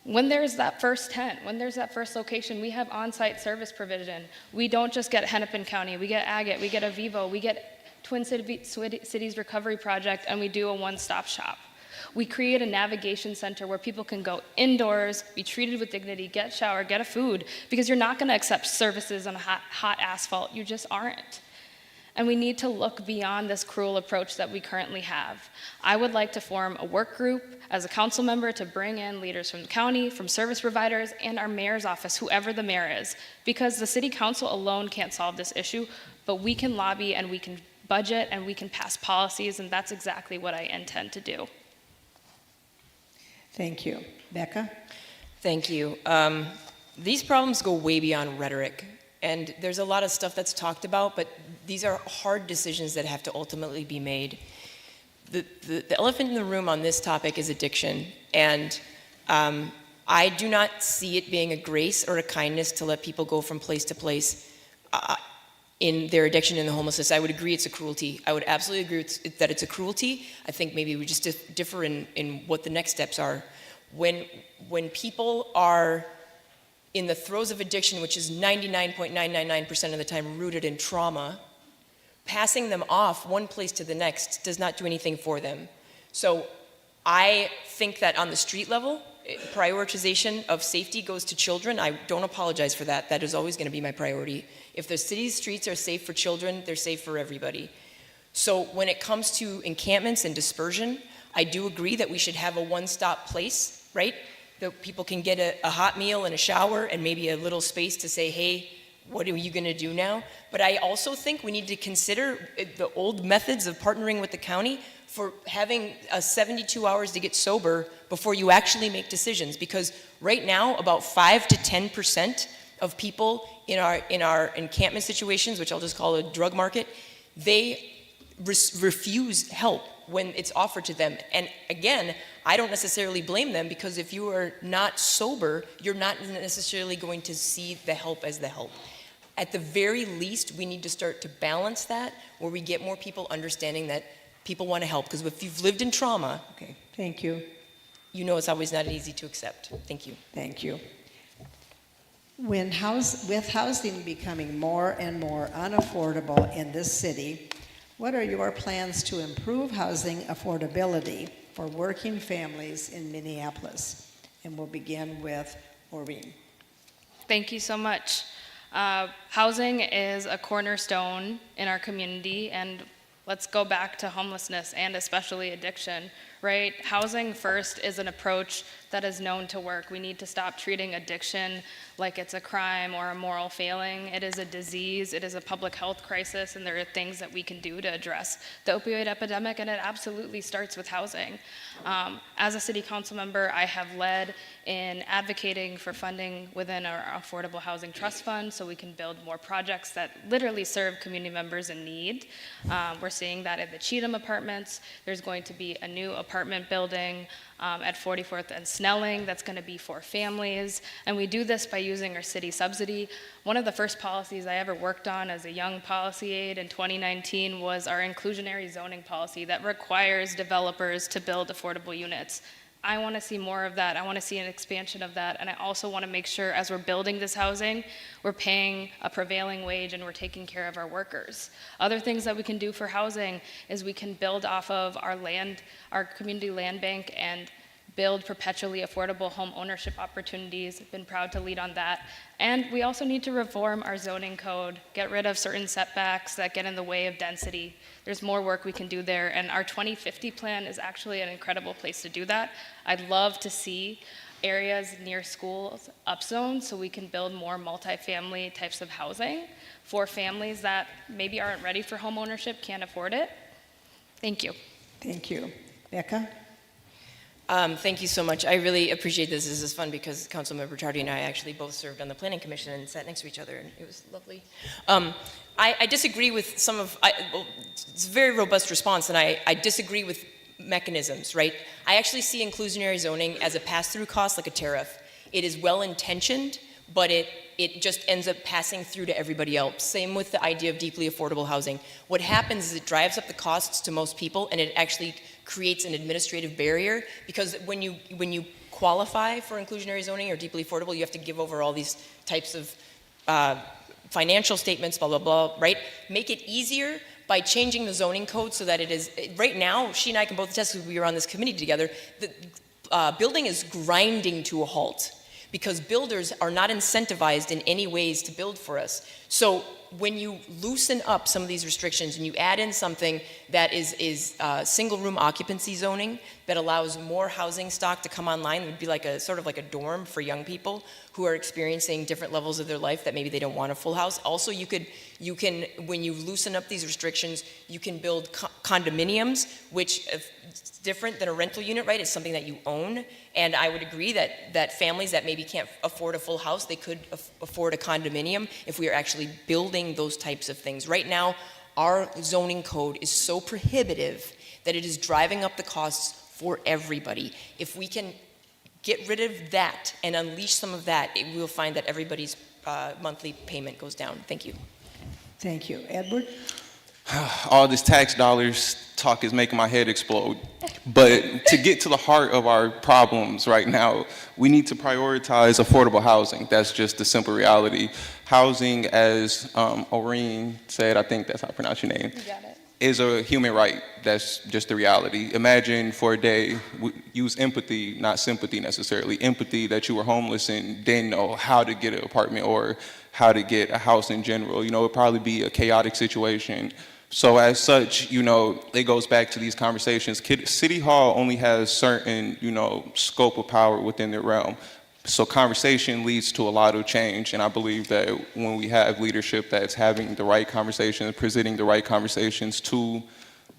[SPEAKER 4] when there's that first tent, when there's that first location, we have on-site service provision. We don't just get Hennepin County, we get Agate, we get Avivo, we get Twin Cities Recovery Project, and we do a one-stop shop. We create a navigation center where people can go indoors, be treated with dignity, get a shower, get a food, because you're not gonna accept services on hot asphalt, you just aren't. And we need to look beyond this cruel approach that we currently have. I would like to form a work group as a council member to bring in leaders from the county, from service providers, and our mayor's office, whoever the mayor is, because the city council alone can't solve this issue, but we can lobby and we can budget and we can pass policies, and that's exactly what I intend to do.
[SPEAKER 1] Thank you. Becca?
[SPEAKER 3] Thank you. These problems go way beyond rhetoric. And there's a lot of stuff that's talked about, but these are hard decisions that have to ultimately be made. The elephant in the room on this topic is addiction. And I do not see it being a grace or a kindness to let people go from place to place in their addiction and the homelessness. I would agree it's a cruelty. I would absolutely agree that it's a cruelty. I think maybe we just differ in what the next steps are. When people are in the throes of addiction, which is 99.999% of the time rooted in trauma, passing them off one place to the next does not do anything for them. So I think that on the street level, prioritization of safety goes to children. I don't apologize for that. That is always going to be my priority. If the city's streets are safe for children, they're safe for everybody. So when it comes to encampments and dispersion, I do agree that we should have a one-stop place, right? That people can get a hot meal and a shower and maybe a little space to say, hey, what are you going to do now? But I also think we need to consider the old methods of partnering with the county for having 72 hours to get sober before you actually make decisions. Because right now, about 5 to 10% of people in our encampment situations, which I'll just call a drug market, they refuse help when it's offered to them. And again, I don't necessarily blame them, because if you are not sober, you're not necessarily going to see the help as the help. At the very least, we need to start to balance that, where we get more people understanding that people want to help. Because if you've lived in trauma,
[SPEAKER 1] Okay, thank you.
[SPEAKER 3] you know it's always not easy to accept. Thank you.
[SPEAKER 1] Thank you. With housing becoming more and more unaffordable in this city, what are your plans to improve housing affordability for working families in Minneapolis? And we'll begin with Maureen.
[SPEAKER 4] Thank you so much. Housing is a cornerstone in our community, and let's go back to homelessness and especially addiction, right? Housing first is an approach that is known to work. We need to stop treating addiction like it's a crime or a moral failing. It is a disease, it is a public health crisis, and there are things that we can do to address the opioid epidemic, and it absolutely starts with housing. As a city council member, I have led in advocating for funding within our Affordable Housing Trust Fund so we can build more projects that literally serve community members in need. We're seeing that at the Cheatham Apartments. There's going to be a new apartment building at 44th and Snelling that's going to be for families, and we do this by using our city subsidy. One of the first policies I ever worked on as a young policy aide in 2019 was our inclusionary zoning policy that requires developers to build affordable units. I want to see more of that. I want to see an expansion of that. And I also want to make sure as we're building this housing, we're paying a prevailing wage and we're taking care of our workers. Other things that we can do for housing is we can build off of our land, our community land bank, and build perpetually affordable home ownership opportunities. I've been proud to lead on that. And we also need to reform our zoning code, get rid of certain setbacks that get in the way of density. There's more work we can do there, and our 2050 plan is actually an incredible place to do that. I'd love to see areas near schools upzoned so we can build more multifamily types of housing for families that maybe aren't ready for home ownership, can't afford it. Thank you.
[SPEAKER 1] Thank you. Becca?
[SPEAKER 3] Thank you so much. I really appreciate this. This is fun because Councilmember Chardy and I actually both served on the Planning Commission and sat next to each other, and it was lovely. I disagree with some of, well, it's a very robust response, and I disagree with mechanisms, right? I actually see inclusionary zoning as a pass-through cost, like a tariff. It is well-intentioned, but it just ends up passing through to everybody else. Same with the idea of deeply affordable housing. What happens is it drives up the costs to most people, and it actually creates an administrative barrier, because when you qualify for inclusionary zoning or deeply affordable, you have to give over all these types of financial statements, blah, blah, blah, right? Make it easier by changing the zoning code so that it is, right now, she and I can both attest because we were on this committee together, the building is grinding to a halt because builders are not incentivized in any ways to build for us. So when you loosen up some of these restrictions and you add in something that is single room occupancy zoning that allows more housing stock to come online, it would be like a sort of like a dorm for young people who are experiencing different levels of their life that maybe they don't want a full house. Also, you can when you loosen up these restrictions, you can build condominiums, which it's different than a rental unit, right? It's something that you own. And I would agree that families that maybe can't afford a full house, they could afford a condominium if we are actually building those types of things. Right now, our zoning code is so prohibitive that it is driving up the costs for everybody. If we can get rid of that and unleash some of that, we'll find that everybody's monthly payment goes down. Thank you.
[SPEAKER 1] Thank you. Edward?
[SPEAKER 2] All this tax dollars talk is making my head explode. But to get to the heart of our problems right now, we need to prioritize affordable housing. That's just the simple reality. Housing, as Oreen said, I think that's how I pronounce your name,
[SPEAKER 4] You got it.
[SPEAKER 2] is a human right. That's just the reality. Imagine for a day, use empathy, not sympathy necessarily, empathy that you were homeless and didn't know how to get an apartment or how to get a house in general. You know, it'd probably be a chaotic situation. So as such, you know, it goes back to these conversations. City Hall only has certain, you know, scope of power within their realm. So conversation leads to a lot of change, and I believe that when we have leadership that's having the right conversations, presenting the right conversations to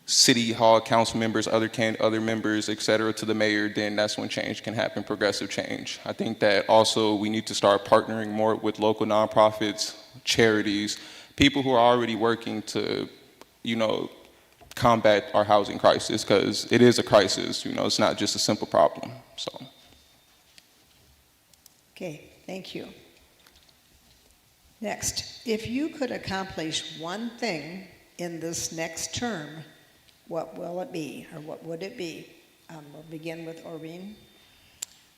[SPEAKER 2] City Hall council members, other members, et cetera, to the mayor, then that's when change can happen, progressive change. I think that also we need to start partnering more with local nonprofits, charities, people who are already working to, you know, combat our housing crisis, because it is a crisis. You know, it's not just a simple problem. So.
[SPEAKER 1] Okay, thank you. Next, if you could accomplish one thing in this next term, what will it be, or what would it be? We'll begin with Oreen.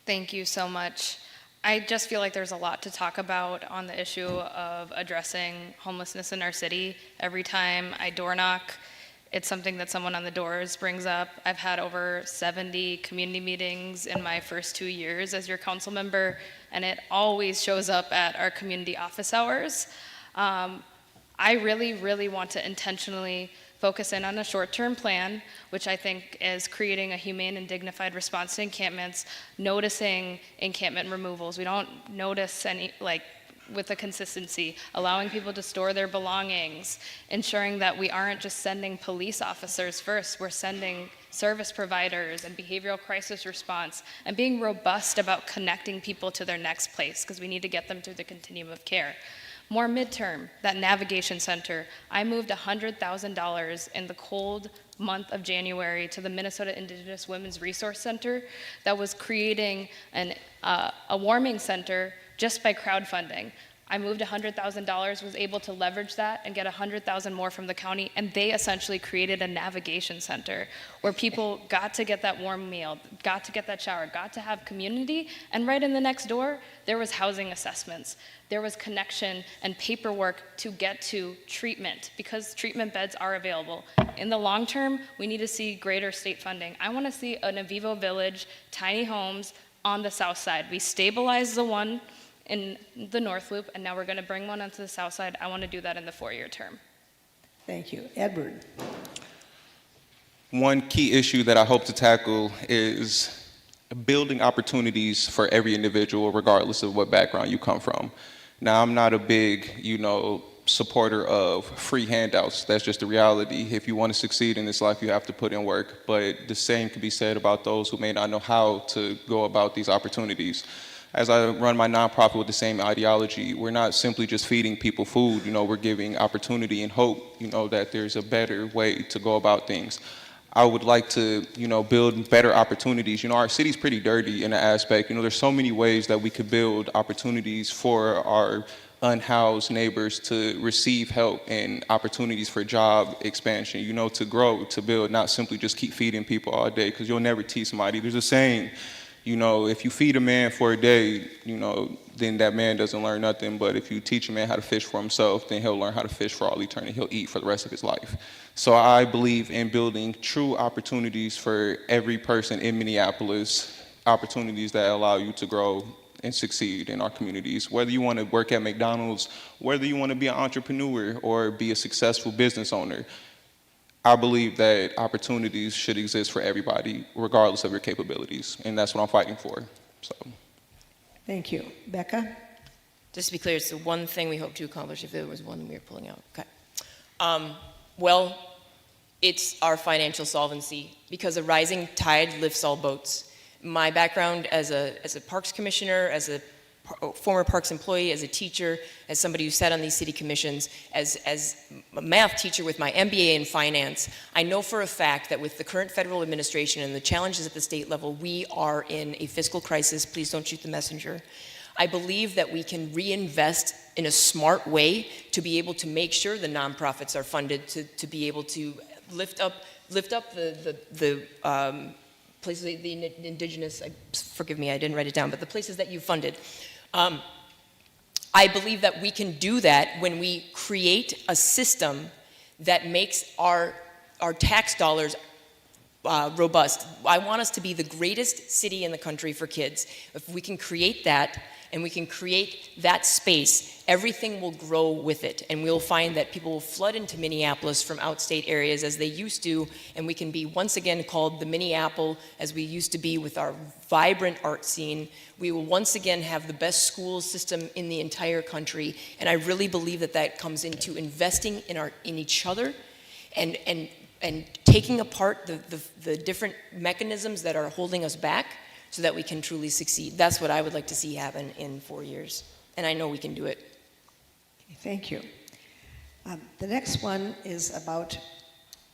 [SPEAKER 4] Thank you so much. I just feel like there's a lot to talk about on the issue of addressing homelessness in our city. Every time I door knock, it's something that someone on the doors brings up. I've had over 70 community meetings in my first 2 years as your council member, and it always shows up at our community office hours. I really, really want to intentionally focus in on a short-term plan, which I think is creating a humane and dignified response to encampments, noticing encampment removals. We don't notice any, with a consistency, allowing people to store their belongings, ensuring that we aren't just sending police officers first, we're sending service providers and behavioral crisis response, and being robust about connecting people to their next place, because we need to get them through the continuum of care. More midterm, that navigation center. I moved $100,000 in the cold month of January to the Minnesota Indigenous Women's Resource Center that was creating a warming center just by crowdfunding. I moved $100,000, was able to leverage that and get $100,000 more from the county, and they essentially created a navigation center where people got to get that warm meal, got to get that shower, got to have community, and right in the next door, there was housing assessments. There was connection and paperwork to get to treatment because treatment beds are available. In the long term, we need to see greater state funding. I want to see an Avivo Village, tiny homes on the south side. We stabilized the one in the North Loop, and now we're going to bring one onto the south side. I want to do that in the 4-year term.
[SPEAKER 1] Thank you. Edward.
[SPEAKER 2] One key issue that I hope to tackle is building opportunities for every individual, regardless of what background you come from. Now, I'm not a big, supporter of free handouts. That's just the reality. If you want to succeed in this life, you have to put in work. But the same can be said about those who may not know how to go about these opportunities. As I run my nonprofit with the same ideology, we're not simply just feeding people food, we're giving opportunity and hope, that there's a better way to go about things. I would like to, build better opportunities. Our city's pretty dirty in an aspect. There's so many ways that we could build opportunities for our unhoused neighbors to receive help and opportunities for job expansion, to grow, to build, not simply just keep feeding people all day, because you'll never teach somebody. There's a saying, if you feed a man for a day, then that man doesn't learn nothing. But if you teach a man how to fish for himself, then he'll learn how to fish for all eternity. He'll eat for the rest of his life. So I believe in building true opportunities for every person in Minneapolis, opportunities that allow you to grow and succeed in our communities. Whether you want to work at McDonald's, whether you want to be an entrepreneur or be a successful business owner, I believe that opportunities should exist for everybody, regardless of your capabilities, and that's what I'm fighting for. So,
[SPEAKER 1] Thank you. Becca?
[SPEAKER 3] Just to be clear, it's the one thing we hope to accomplish if there was one we were pulling out. Okay. Well, it's our financial solvency, because a rising tide lifts all boats. My background as a parks commissioner, as a former parks employee, as a teacher, as somebody who sat on these city commissions, as a math teacher with my MBA in finance, I know for a fact that with the current federal administration and the challenges at the state level, we are in a fiscal crisis. Please don't shoot the messenger. I believe that we can reinvest in a smart way to be able to make sure the nonprofits are funded, to be able to lift up the places, the indigenous, forgive me, I didn't write it down, but the places that you funded. I believe that we can do that when we create a system that makes our tax dollars robust. I want us to be the greatest city in the country for kids. If we can create that, and we can create that space, everything will grow with it. And we'll find that people will flood into Minneapolis from outstate areas as they used to, and we can be once again called the Minneapolis as we used to be with our vibrant art scene. We will once again have the best school system in the entire country. And I really believe that that comes into investing in each other and taking apart the different mechanisms that are holding us back, so that we can truly succeed. That's what I would like to see happen in 4 years. And I know we can do it.
[SPEAKER 1] Thank you. The next one is about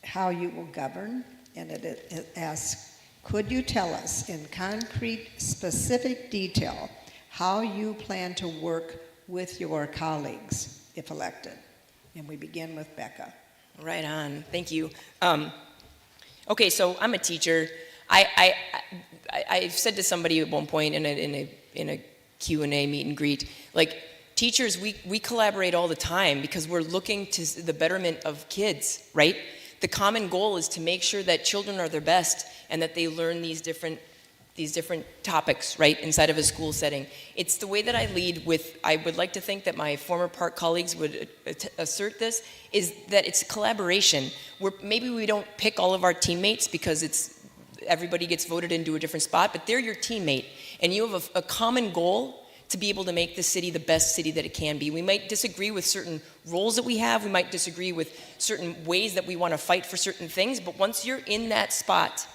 [SPEAKER 1] how you will govern, and it asks, could you tell us in concrete, specific detail how you plan to work with your colleagues if elected? And we begin with Becca.
[SPEAKER 3] Right on. Thank you. Okay, so I'm a teacher. I've said to somebody at one point in a Q&A meet and greet, like, teachers, we collaborate all the time because we're looking to the betterment of kids, right? The common goal is to make sure that children are their best and that they learn these different topics, right, inside of a school setting. It's the way that I lead with, I would like to think that my former park colleagues would assert this, is that it's a collaboration where maybe we don't pick all of our teammates because everybody gets voted into a different spot, but they're your teammate, and you have a common goal to be able to make the city the best city that it can be. We might disagree with certain roles that we have, we might disagree with certain ways that we want to fight for certain things, but once you're in that spot,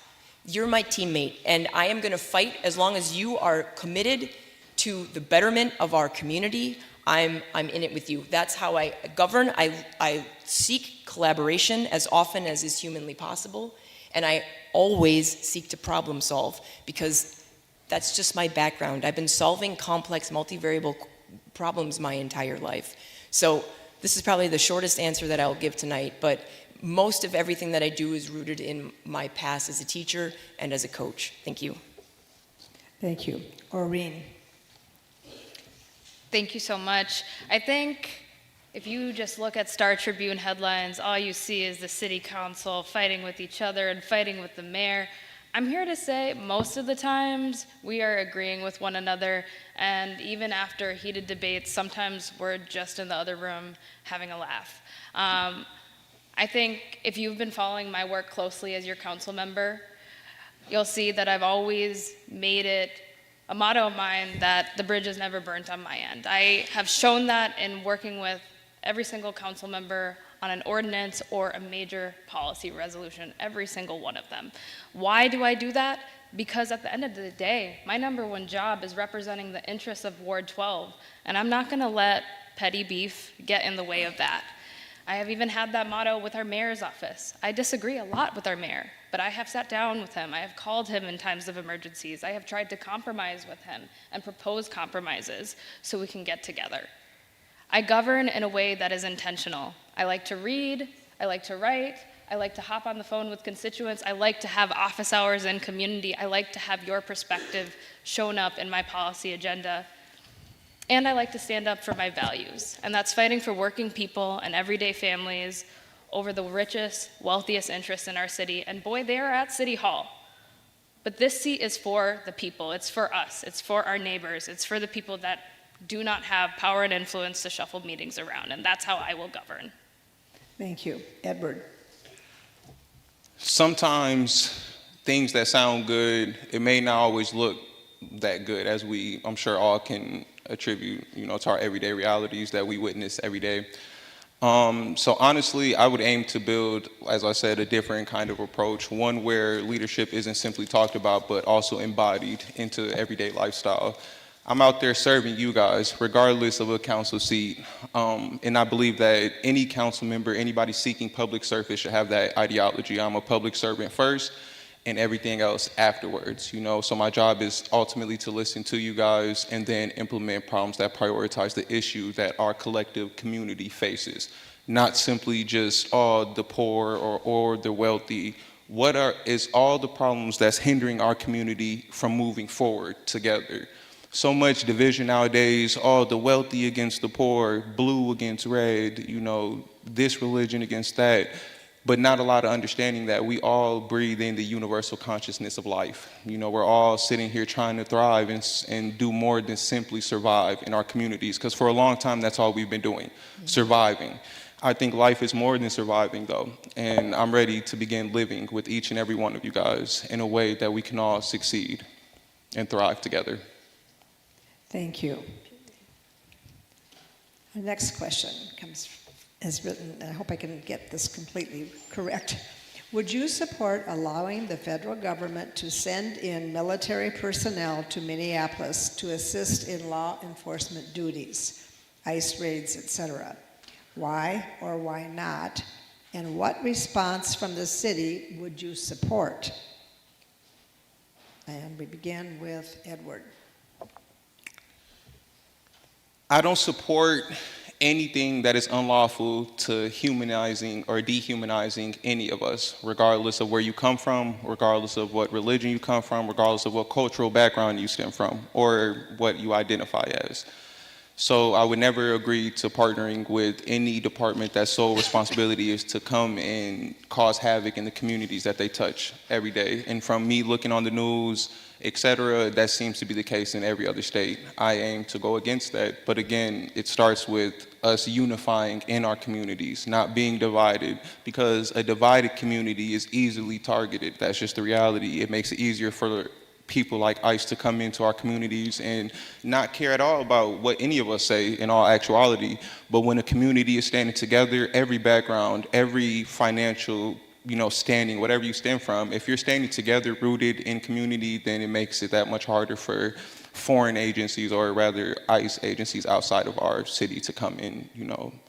[SPEAKER 3] you're my teammate, and I am going to fight as long as you are committed to the betterment of our community. I'm in it with you. That's how I govern. I seek collaboration as often as is humanly possible, and I always seek to problem solve because that's just my background. I've been solving complex multivariable problems my entire life. So this is probably the shortest answer that I'll give tonight, but most of everything that I do is rooted in my past as a teacher and as a coach. Thank you.
[SPEAKER 1] Thank you. Oreen.
[SPEAKER 4] Thank you so much. I think if you just look at Star Tribune headlines, all you see is the city council fighting with each other and fighting with the mayor. I'm here to say most of the times we are agreeing with one another, and even after heated debates, sometimes we're just in the other room having a laugh. I think if you've been following my work closely as your council member, you'll see that I've always made it a motto of mine that the bridge is never burnt on my end. I have shown that in working with every single council member on an ordinance or a major policy resolution, every single one of them. Why do I do that? Because at the end of the day, my number one job is representing the interests of Ward 12, and I'm not gonna let petty beef get in the way of that. I have even had that motto with our mayor's office. I disagree a lot with our mayor, but I have sat down with him. I have called him in times of emergencies. I have tried to compromise with him and propose compromises so we can get together. I govern in a way that is intentional. I like to read, I like to write, I like to hop on the phone with constituents, I like to have office hours in community, I like to have your perspective shown up in my policy agenda. And I like to stand up for my values, and that's fighting for working people and everyday families over the richest, wealthiest interests in our city. And boy, they are at City Hall. But this seat is for the people, it's for us, it's for our neighbors, it's for the people that do not have power and influence to shuffle meetings around, and that's how I will govern.
[SPEAKER 1] Thank you. Edward.
[SPEAKER 2] Sometimes things that sound good, it may not always look that good, as we, I'm sure, all can attribute, to our everyday realities that we witness every day. So honestly, I would aim to build, as I said, a different kind of approach, one where leadership isn't simply talked about, but also embodied into everyday lifestyle. I'm out there serving you guys, regardless of a council seat. And I believe that any council member, anybody seeking public service should have that ideology. I'm a public servant first and everything else afterwards, So my job is ultimately to listen to you guys and then implement problems that prioritize the issue that our collective community faces. Not simply just, the poor or the wealthy. Is all the problems that's hindering our community from moving forward together? So much division nowadays, the wealthy against the poor, blue against red, this religion against that, but not a lot of understanding that we all breathe in the universal consciousness of life. We're all sitting here trying to thrive and do more than simply survive in our communities, because for a long time, that's all we've been doing, surviving. I think life is more than surviving, though, and I'm ready to begin living with each and every one of you guys in a way that we can all succeed and thrive together.
[SPEAKER 1] Thank you. The next question is written, and I hope I can get this completely correct. Would you support allowing the federal government to send in military personnel to Minneapolis to assist in law enforcement duties, ICE raids, etc.? Why or why not? And what response from the city would you support? And we begin with Edward.
[SPEAKER 2] I don't support anything that is unlawful to humanizing or dehumanizing any of us, regardless of where you come from, regardless of what religion you come from, regardless of what cultural background you stem from, or what you identify as. So I would never agree to partnering with any department that's sole responsibility is to come and cause havoc in the communities that they touch every day. And from me looking on the news, etc., that seems to be the case in every other state. I aim to go against that, but again, it starts with us unifying in our communities, not being divided, because a divided community is easily targeted. That's just the reality. It makes it easier for people like ICE to come into our communities and not care at all about what any of us say in all actuality. But when a community is standing together, every background, every financial standing, whatever you stem from, if you're standing together, rooted in community, then it makes it that much harder for foreign agencies, or rather ICE agencies outside of our city, to come in,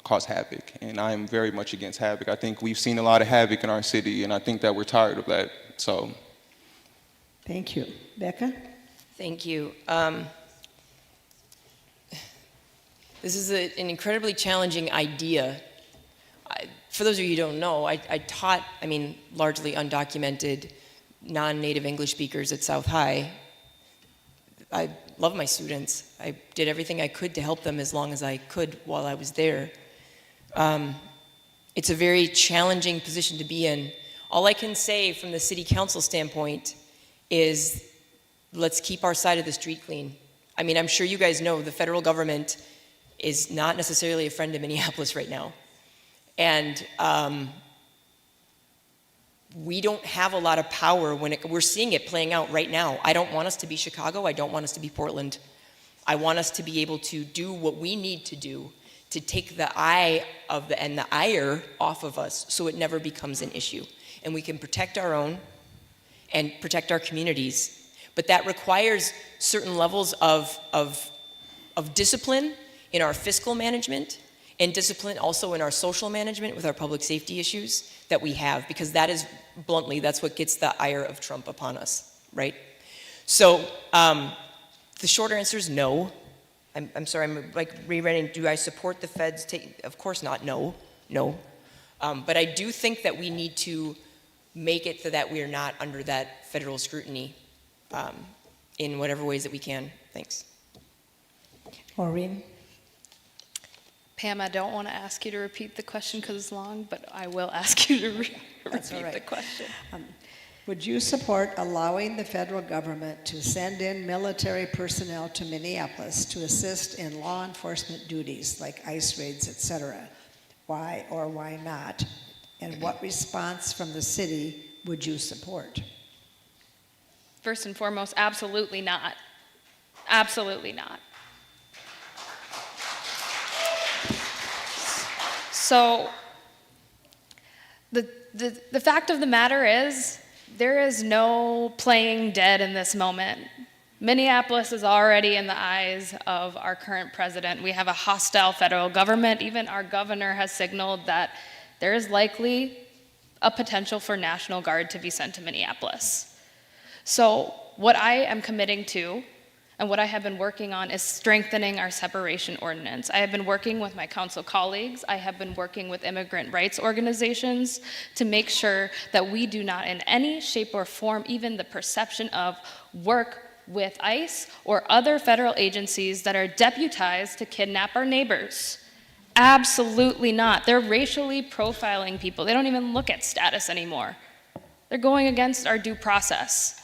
[SPEAKER 2] cause havoc. And I'm very much against havoc. I think we've seen a lot of havoc in our city, and I think that we're tired of that. So.
[SPEAKER 1] Thank you. Becca?
[SPEAKER 3] Thank you. This is an incredibly challenging idea. For those of you who don't know, I taught, largely undocumented, non-native English speakers at South High. I love my students. I did everything I could to help them as long as I could while I was there. It's a very challenging position to be in. All I can say from the city council standpoint is let's keep our side of the street clean. I'm sure you guys know the federal government is not necessarily a friend of Minneapolis right now. And we don't have a lot of power we're seeing it playing out right now. I don't want us to be Chicago. I don't want us to be Portland. I want us to be able to do what we need to do to take the eye and the ire off of us so it never becomes an issue. And we can protect our own and protect our communities. But that requires certain levels of discipline in our fiscal management and discipline also in our social management with our public safety issues that we have, because that is, bluntly, that's what gets the ire of Trump upon us, right? So the short answer is no. I'm sorry, I'm rewriting. Do I support the feds of course not, no. But I do think that we need to make it so that we are not under that federal scrutiny in whatever ways that we can. Thanks.
[SPEAKER 1] Maureen?
[SPEAKER 4] Pam, I don't want to ask you to repeat the question because it's long, but I will ask you to repeat the question.
[SPEAKER 1] Would you support allowing the federal government to send in military personnel to Minneapolis to assist in law enforcement duties like ICE raids, etc.? Why or why not? And what response from the city would you support?
[SPEAKER 4] First and foremost, absolutely not. Absolutely not. So the fact of the matter is, there is no playing dead in this moment. Minneapolis is already in the eyes of our current president. We have a hostile federal government. Even our governor has signaled that there is likely a potential for National Guard to be sent to Minneapolis. So what I am committing to and what I have been working on is strengthening our separation ordinance. I have been working with my council colleagues. I have been working with immigrant rights organizations to make sure that we do not in any shape or form, even the perception of, work with ICE or other federal agencies that are deputized to kidnap our neighbors. Absolutely not. They're racially profiling people. They don't even look at status anymore. They're going against our due process.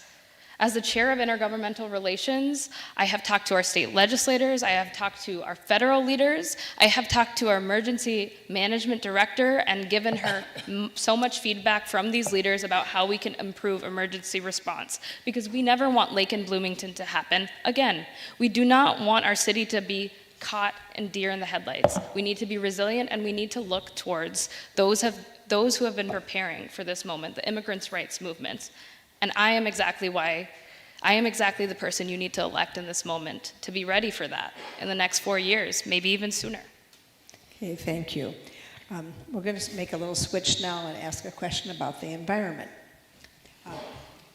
[SPEAKER 4] As the chair of intergovernmental relations, I have talked to our state legislators, I have talked to our federal leaders, I have talked to our emergency management director and given her so much feedback from these leaders about how we can improve emergency response, because we never want Lake and Bloomington to happen again. We do not want our city to be caught in deer in the headlights. We need to be resilient, and we need to look towards those who have been preparing for this moment, the immigrants' rights movements. And I am exactly the person you need to elect in this moment to be ready for that in the next 4 years, maybe even sooner.
[SPEAKER 1] Okay, thank you. We're going to make a little switch now and ask a question about the environment.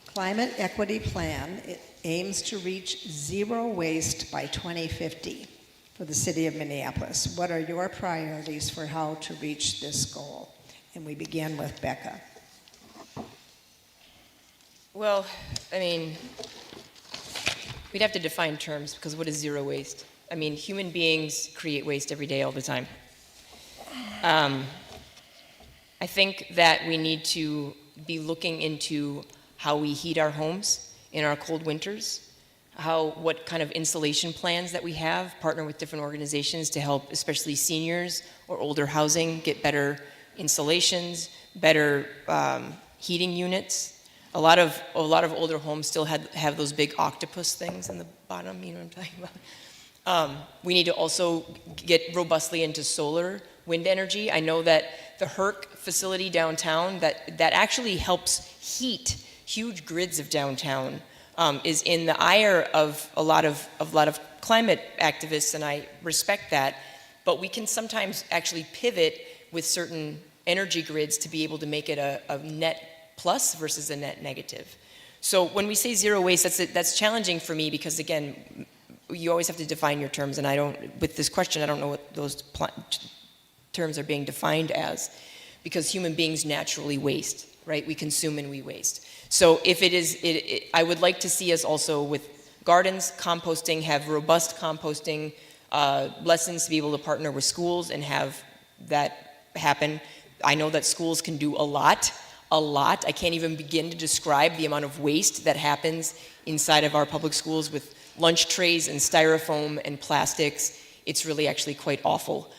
[SPEAKER 1] Climate Equity Plan, it aims to reach zero waste by 2050 for the city of Minneapolis. What are your priorities for how to reach this goal? And we begin with Becca.
[SPEAKER 3] Well, we'd have to define terms, because what is zero waste? Human beings create waste every day, all the time. I think that we need to be looking into how we heat our homes in our cold winters, what kind of insulation plans that we have, partner with different organizations to help, especially seniors or older housing, get better insulations, better heating units. A lot of older homes still have those big octopus things in the bottom, you know what I'm talking about? We need to also get robustly into solar, wind energy. I know that the HERC facility downtown that actually helps heat huge grids of downtown is in the ire of a lot of climate activists, and I respect that. But we can sometimes actually pivot with certain energy grids to be able to make it a net plus versus a net negative. So when we say zero waste, that's challenging for me, because again, you always have to define your terms, and with this question, I don't know what those terms are being defined as, because human beings naturally waste, right? We consume and we waste. So if it is, I would like to see us also with gardens, composting, have robust composting lessons to be able to partner with schools and have that happen. I know that schools can do a lot. I can't even begin to describe the amount of waste that happens inside of our public schools with lunch trays and styrofoam and plastics. It's really actually quite awful.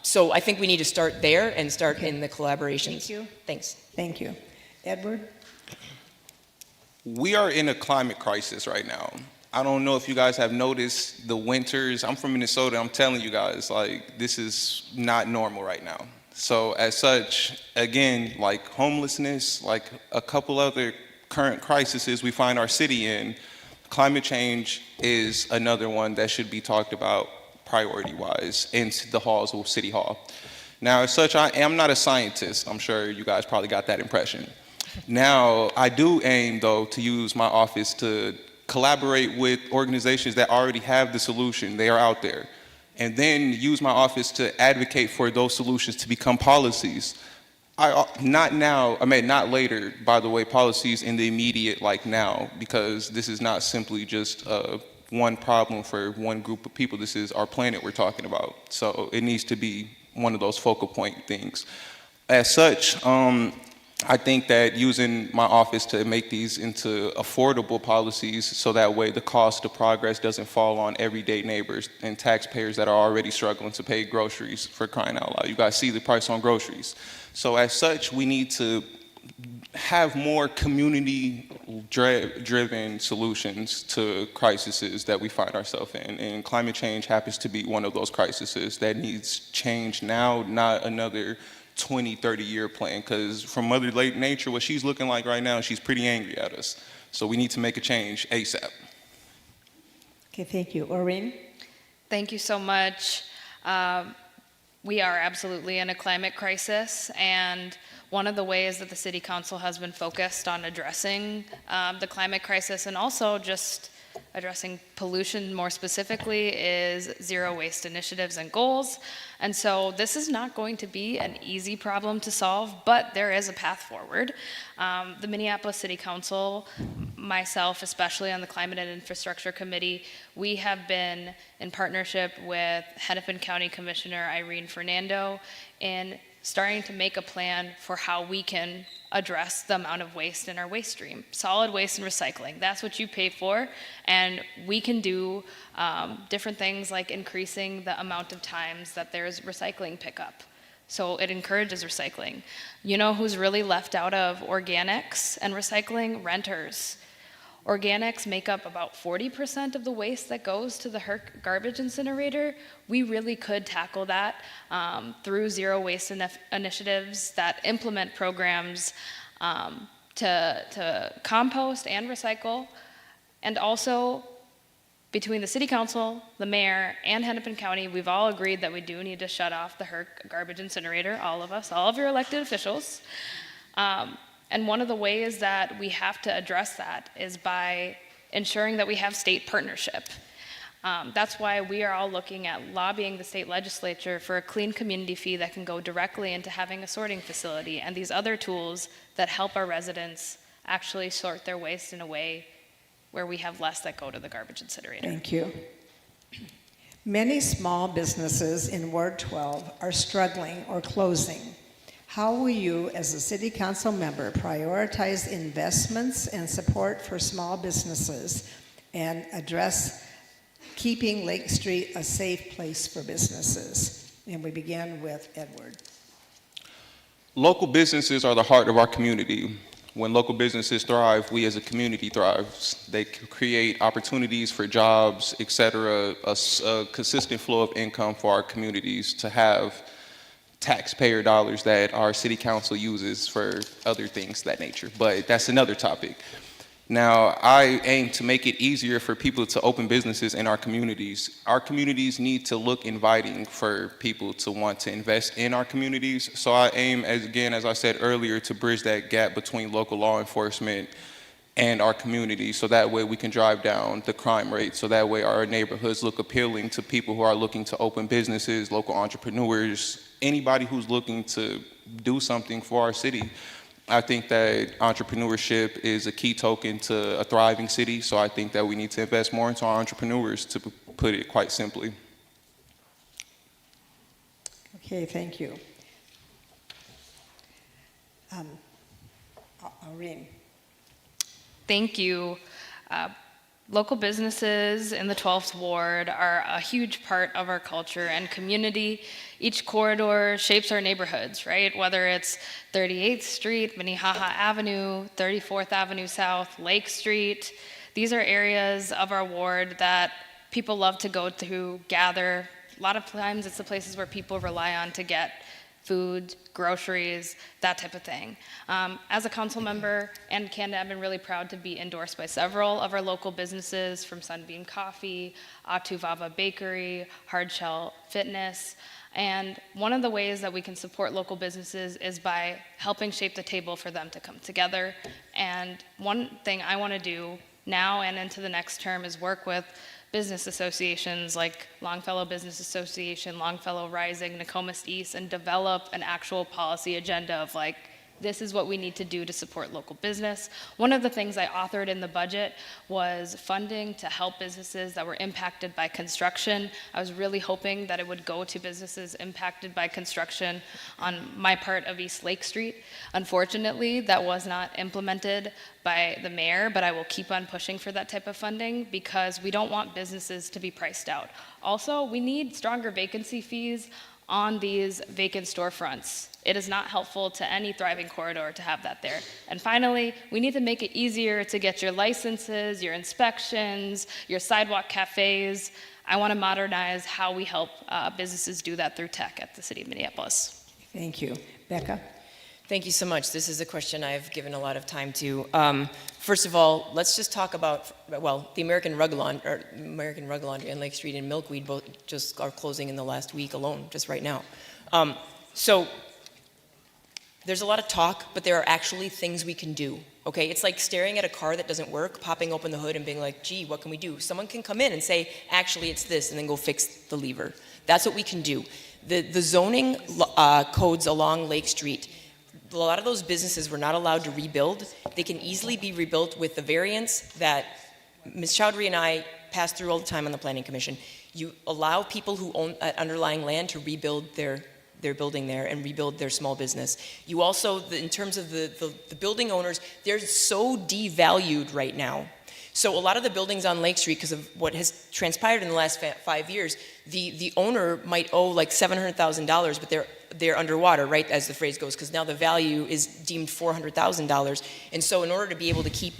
[SPEAKER 3] So I think we need to start there and start in the collaborations.
[SPEAKER 1] Thank you.
[SPEAKER 3] Thanks.
[SPEAKER 1] Thank you. Edward?
[SPEAKER 2] We are in a climate crisis right now. I don't know if you guys have noticed the winters. I'm from Minnesota. I'm telling you guys, like, this is not normal right now. So as such, again, like homelessness, like a couple other current crises we find our city in, climate change is another one that should be talked about priority-wise in the halls of City Hall. Now, as such, I am not a scientist. I'm sure you guys probably got that impression. Now, I do aim, though, to use my office to collaborate with organizations that already have the solution. They are out there. And then use my office to advocate for those solutions to become policies. Not later, by the way, policies in the immediate, like now, because this is not simply just one problem for one group of people. This is our planet we're talking about. So it needs to be one of those focal point things. As such, I think that using my office to make these into affordable policies so that way the cost of progress doesn't fall on everyday neighbors and taxpayers that are already struggling to pay groceries, for crying out loud. You guys see the price on groceries. So as such, we need to have more community-driven solutions to crises that we find ourselves in. And climate change happens to be one of those crises that needs change now, not another 20, 30-year plan, because from Mother Nature, what she's looking like right now, she's pretty angry at us. So we need to make a change ASAP.
[SPEAKER 1] Okay, thank you. Oreen?
[SPEAKER 4] Thank you so much. We are absolutely in a climate crisis, and one of the ways that the City Council has been focused on addressing the climate crisis and also just addressing pollution more specifically is zero waste initiatives and goals. And so this is not going to be an easy problem to solve, but there is a path forward. The Minneapolis City Council, myself especially on the Climate and Infrastructure Committee, we have been in partnership with Hennepin County Commissioner Irene Fernando in starting to make a plan for how we can address the amount of waste in our waste stream. Solid waste and recycling, that's what you pay for, and we can do different things like increasing the amount of times that there's recycling pickup. So it encourages recycling. You know who's really left out of organics and recycling? Renters. Organics make up about 40% of the waste that goes to the HERC garbage incinerator. We really could tackle that through zero waste initiatives that implement programs to compost and recycle. And also, between the City Council, the Mayor, and Hennepin County, we've all agreed that we do need to shut off the HERC garbage incinerator, all of us, all of your elected officials. And one of the ways that we have to address that is by ensuring that we have state partnership. That's why we are all looking at lobbying the state legislature for a clean community fee that can go directly into having a sorting facility and these other tools that help our residents actually sort their waste in a way where we have less that go to the garbage incinerator.
[SPEAKER 1] Thank you. Many small businesses in Ward 12 are struggling or closing. How will you, as a City Council member, prioritize investments and support for small businesses and address keeping Lake Street a safe place for businesses? And we begin with Edward.
[SPEAKER 2] Local businesses are the heart of our community. When local businesses thrive, we as a community thrives. They create opportunities for jobs, et cetera, a consistent flow of income for our communities to have taxpayer dollars that our city council uses for other things of that nature. But that's another topic. Now, I aim to make it easier for people to open businesses in our communities. Our communities need to look inviting for people to want to invest in our communities. So I aim, as I said earlier, to bridge that gap between local law enforcement and our community, so that way we can drive down the crime rate, so that way our neighborhoods look appealing to people who are looking to open businesses, local entrepreneurs, anybody who's looking to do something for our city. I think that entrepreneurship is a key token to a thriving city, so I think that we need to invest more into our entrepreneurs, to put it quite simply.
[SPEAKER 1] Okay, thank you. Irene.
[SPEAKER 4] Thank you. Local businesses in the 12th Ward are a huge part of our culture and community. Each corridor shapes our neighborhoods, right? Whether it's 38th Street, Minnehaha Avenue, 34th Avenue South, Lake Street. These are areas of our ward that people love to go to, gather. A lot of times it's the places where people rely on to get food, groceries, that type of thing. As a council member and candidate, I've been really proud to be endorsed by several of our local businesses, from Sunbeam Coffee, Atuvava Bakery, Hardshell Fitness. And one of the ways that we can support local businesses is by helping shape the table for them to come together. And one thing I want to do now and into the next term is work with business associations like Longfellow Business Association, Longfellow Rising, Nokomis East, and develop an actual policy agenda of like, this is what we need to do to support local business. One of the things I authored in the budget was funding to help businesses that were impacted by construction. I was really hoping that it would go to businesses impacted by construction on my part of East Lake Street. Unfortunately, that was not implemented by the mayor, but I will keep on pushing for that type of funding because we don't want businesses to be priced out. Also, we need stronger vacancy fees on these vacant storefronts. It is not helpful to any thriving corridor to have that there. And finally, we need to make it easier to get your licenses, your inspections, your sidewalk cafes. I want to modernize how we help businesses do that through tech at the City of Minneapolis.
[SPEAKER 1] Thank you. Becca?
[SPEAKER 3] Thank you so much. This is a question I've given a lot of time to. First of all, let's just talk about, well, the American Rug Laundry and Lake Street and Milkweed both just are closing in the last week alone, just right now. So there's a lot of talk, but there are actually things we can do. Okay, it's like staring at a car that doesn't work, popping open the hood and being like, gee, what can we do? Someone can come in and say, actually it's this, and then go fix the lever. That's what we can do. The zoning codes along Lake Street, a lot of those businesses were not allowed to rebuild. They can easily be rebuilt with the variance that Ms. Chowdhury and I pass through all the time on the Planning Commission. You allow people who own underlying land to rebuild their building there and rebuild their small business. You also, in terms of the building owners, they're so devalued right now. So a lot of the buildings on Lake Street, because of what has transpired in the last 5 years, the owner might owe like $700,000, but they're underwater, right, as the phrase goes, because now the value is deemed $400,000. And so in order to be able to keep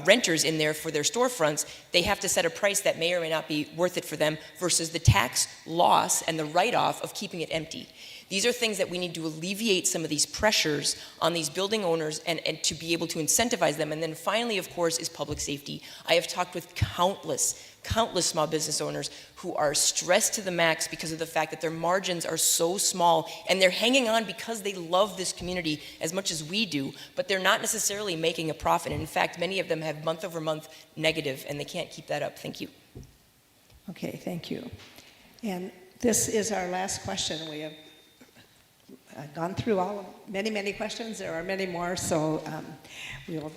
[SPEAKER 3] renters in there for their storefronts, they have to set a price that may or may not be worth it for them versus the tax loss and the write-off of keeping it empty. These are things that we need to alleviate some of these pressures on these building owners and to be able to incentivize them. And then finally, of course, is public safety. I have talked with countless small business owners who are stressed to the max because of the fact that their margins are so small and they're hanging on because they love this community as much as we do, but they're not necessarily making a profit. And in fact, many of them have month-over-month negative and they can't keep that up. Thank you.
[SPEAKER 1] Okay, thank you. And this is our last question. We have gone through many questions. There are many more, so we will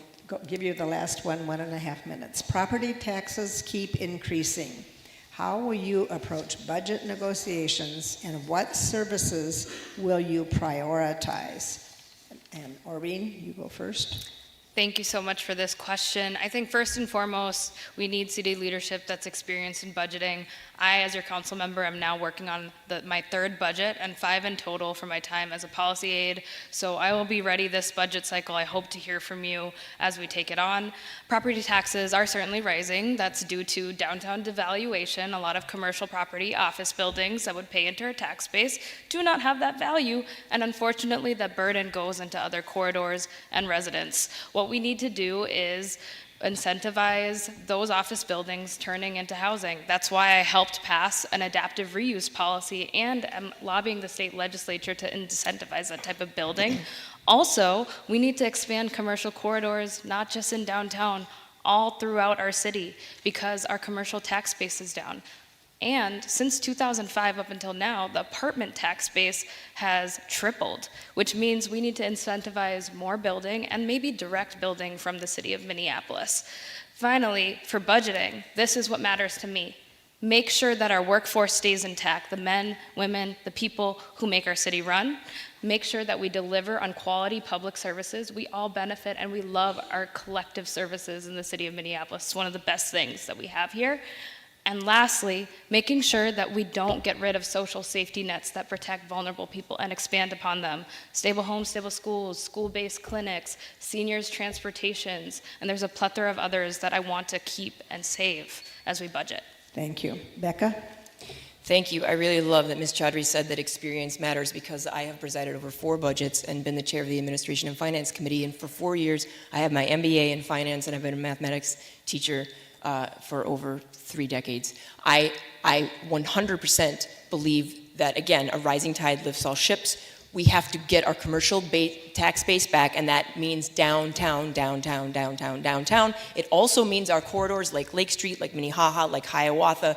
[SPEAKER 1] give you the last 1.5 minutes. Property taxes keep increasing. How will you approach budget negotiations, and what services will you prioritize? And Maureen, you go first.
[SPEAKER 4] Thank you so much for this question. I think first and foremost, we need city leadership that's experienced in budgeting. I, as your council member, am now working on my third budget and 5 in total for my time as a policy aide. So I will be ready this budget cycle. I hope to hear from you as we take it on. Property taxes are certainly rising. That's due to downtown devaluation. A lot of commercial property, office buildings that would pay into our tax base do not have that value. And unfortunately, that burden goes into other corridors and residents. What we need to do is incentivize those office buildings turning into housing. That's why I helped pass an adaptive reuse policy and am lobbying the state legislature to incentivize that type of building. Also, we need to expand commercial corridors, not just in downtown, all throughout our city, because our commercial tax base is down. And since 2005 up until now, the apartment tax base has tripled, which means we need to incentivize more building and maybe direct building from the city of Minneapolis. Finally, for budgeting, this is what matters to me. Make sure that our workforce stays intact, the men, women, the people who make our city run. Make sure that we deliver on quality public services. We all benefit and we love our collective services in the city of Minneapolis. It's one of the best things that we have here. And lastly, making sure that we don't get rid of social safety nets that protect vulnerable people and expand upon them. Stable homes, stable schools, school-based clinics, seniors' transportations, and there's a plethora of others that I want to keep and save as we budget.
[SPEAKER 1] Thank you. Becca?
[SPEAKER 3] Thank you. I really love that Ms. Chaudhry said that experience matters, because I have presided over 4 budgets and been the chair of the Administration and Finance Committee, and for 4 years I have my MBA in finance and I've been a mathematics teacher for over 3 decades. I 100% believe that, again, a rising tide lifts all ships. We have to get our commercial tax base back, and that means downtown, downtown, downtown, downtown. It also means our corridors like Lake Street, like Minnehaha, like Hiawatha,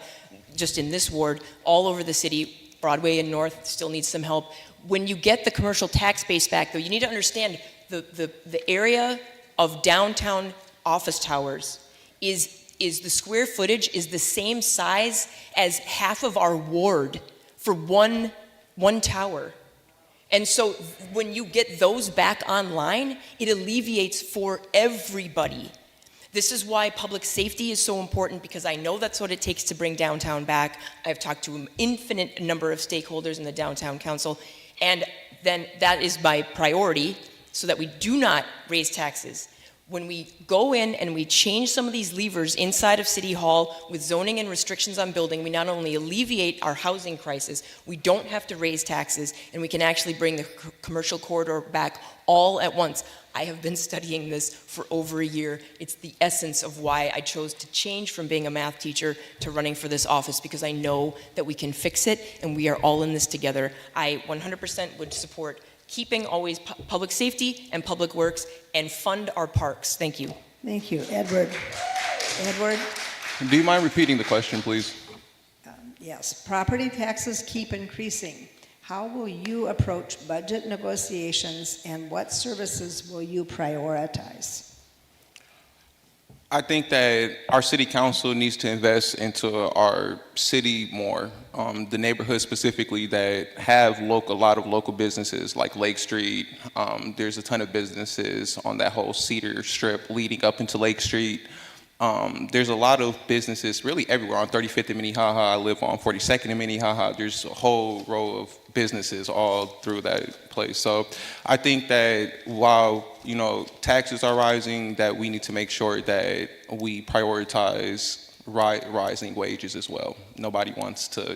[SPEAKER 3] just in this ward, all over the city. Broadway and North still needs some help. When you get the commercial tax base back, though, you need to understand the area of downtown office towers is the square footage is the same size as half of our ward for one tower. And so when you get those back online, it alleviates for everybody. This is why public safety is so important, because I know that's what it takes to bring downtown back. I've talked to an infinite number of stakeholders in the Downtown Council, and then that is my priority, so that we do not raise taxes. When we go in and we change some of these levers inside of City Hall with zoning and restrictions on building, we not only alleviate our housing crisis, we don't have to raise taxes, and we can actually bring the commercial corridor back all at once. I have been studying this for over a year. It's the essence of why I chose to change from being a math teacher to running for this office, because I know that we can fix it and we are all in this together. I 100% would support keeping always public safety and public works, and fund our parks. Thank you.
[SPEAKER 1] Thank you. Edward? Edward?
[SPEAKER 2] Do you mind repeating the question, please?
[SPEAKER 1] Yes. Property taxes keep increasing. How will you approach budget negotiations, and what services will you prioritize?
[SPEAKER 2] I think that our city council needs to invest into our city more. The neighborhoods specifically that have a lot of local businesses like Lake Street. There's a ton of businesses on that whole Cedar Strip leading up into Lake Street. There's a lot of businesses really everywhere. On 35th in Minnehaha, I live on 42nd in Minnehaha. There's a whole row of businesses all through that place. So I think that while, taxes are rising, that we need to make sure that we prioritize rising wages as well. Nobody wants to,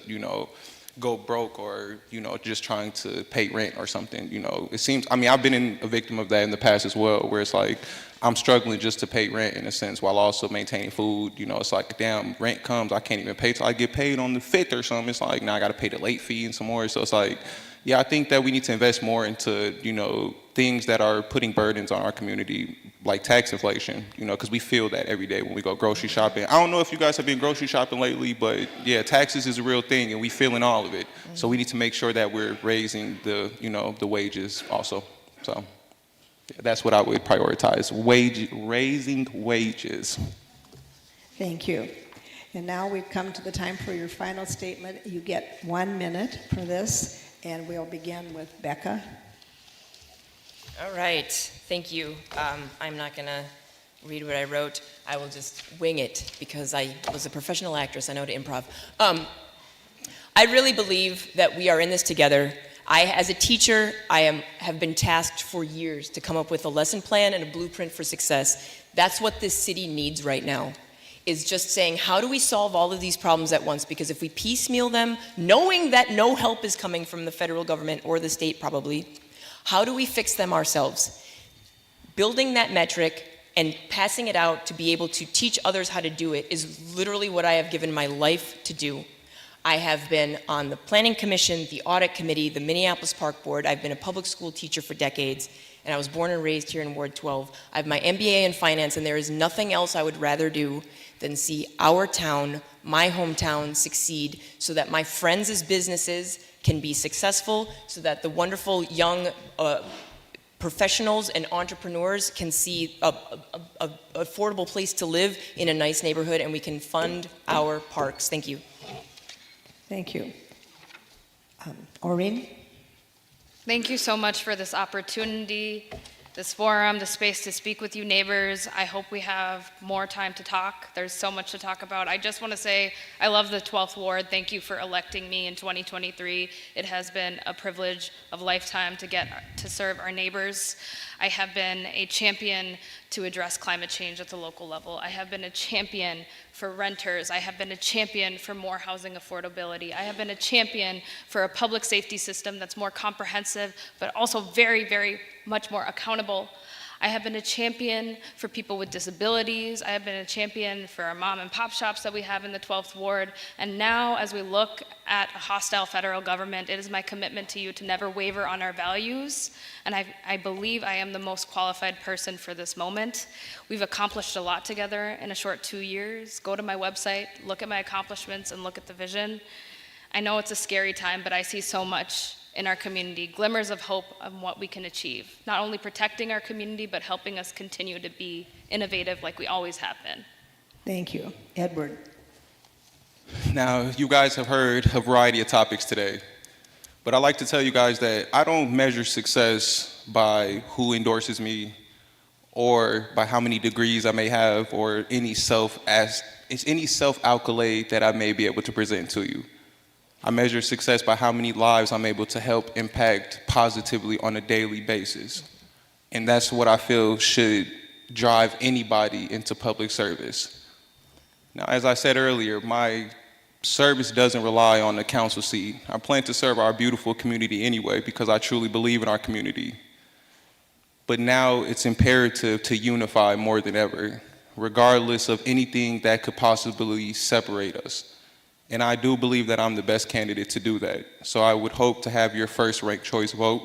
[SPEAKER 2] go broke or, just trying to pay rent or something. It seems, I've been a victim of that in the past as well, where it's like, I'm struggling just to pay rent in a sense while also maintaining food. It's like, damn, rent comes, I can't even pay till I get paid on the 5th or something. It's like, now I got to pay the late fee and some more. So it's like, yeah, I think that we need to invest more into, things that are putting burdens on our community, like tax inflation, because we feel that every day when we go grocery shopping. I don't know if you guys have been grocery shopping lately, but yeah, taxes is a real thing and we feeling all of it. So we need to make sure that we're raising the, the wages also. So. That's what I would prioritize, raising wages.
[SPEAKER 1] Thank you. And now we've come to the time for your final statement. You get 1 minute for this, and we'll begin with Becca.
[SPEAKER 3] All right, thank you. I'm not gonna read what I wrote. I will just wing it, because I was a professional actress. I know to improv. I really believe that we are in this together. As a teacher, have been tasked for years to come up with a lesson plan and a blueprint for success. That's what this city needs right now, is just saying, how do we solve all of these problems at once? Because if we piecemeal them, knowing that no help is coming from the federal government or the state probably, how do we fix them ourselves? Building that metric, and passing it out to be able to teach others how to do it is literally what I have given my life to do. I have been on the Planning Commission, the Audit Committee, the Minneapolis Park Board. I've been a public school teacher for decades, and I was born and raised here in Ward 12. I have my MBA in finance, and there is nothing else I would rather do than see our town, my hometown, succeed so that my friends' businesses can be successful, so that the wonderful young professionals and entrepreneurs can see a affordable place to live in a nice neighborhood, and we can fund our parks. Thank you.
[SPEAKER 1] Thank you. Maureen?
[SPEAKER 4] Thank you so much for this opportunity, this forum, the space to speak with you neighbors. I hope we have more time to talk. There's so much to talk about. I just want to say I love the 12th Ward. Thank you for electing me in 2023. It has been a privilege of a lifetime to get to serve our neighbors. I have been a champion to address climate change at the local level. I have been a champion for renters. I have been a champion for more housing affordability. I have been a champion for a public safety system that's more comprehensive, but also very, very much more accountable. I have been a champion for people with disabilities. I have been a champion for our mom and pop shops that we have in the 12th Ward. And now, as we look at a hostile federal government, it is my commitment to you to never waver on our values. And I believe I am the most qualified person for this moment. We've accomplished a lot together in a short 2 years. Go to my website, look at my accomplishments, and look at the vision. I know it's a scary time, but I see so much in our community, glimmers of hope on what we can achieve. Not only protecting our community, but helping us continue to be innovative like we always have been.
[SPEAKER 1] Thank you. Edward?
[SPEAKER 2] Now, you guys have heard a variety of topics today, but I'd like to tell you guys that I don't measure success by who endorses me or by how many degrees I may have or any self-accolade that I may be able to present to you. I measure success by how many lives I'm able to help impact positively on a daily basis. And that's what I feel should drive anybody into public service. Now, as I said earlier, my service doesn't rely on the council seat. I plan to serve our beautiful community anyway because I truly believe in our community. But now it's imperative to unify more than ever, regardless of anything that could possibly separate us. And I do believe that I'm the best candidate to do that. So I would hope to have your first ranked choice vote.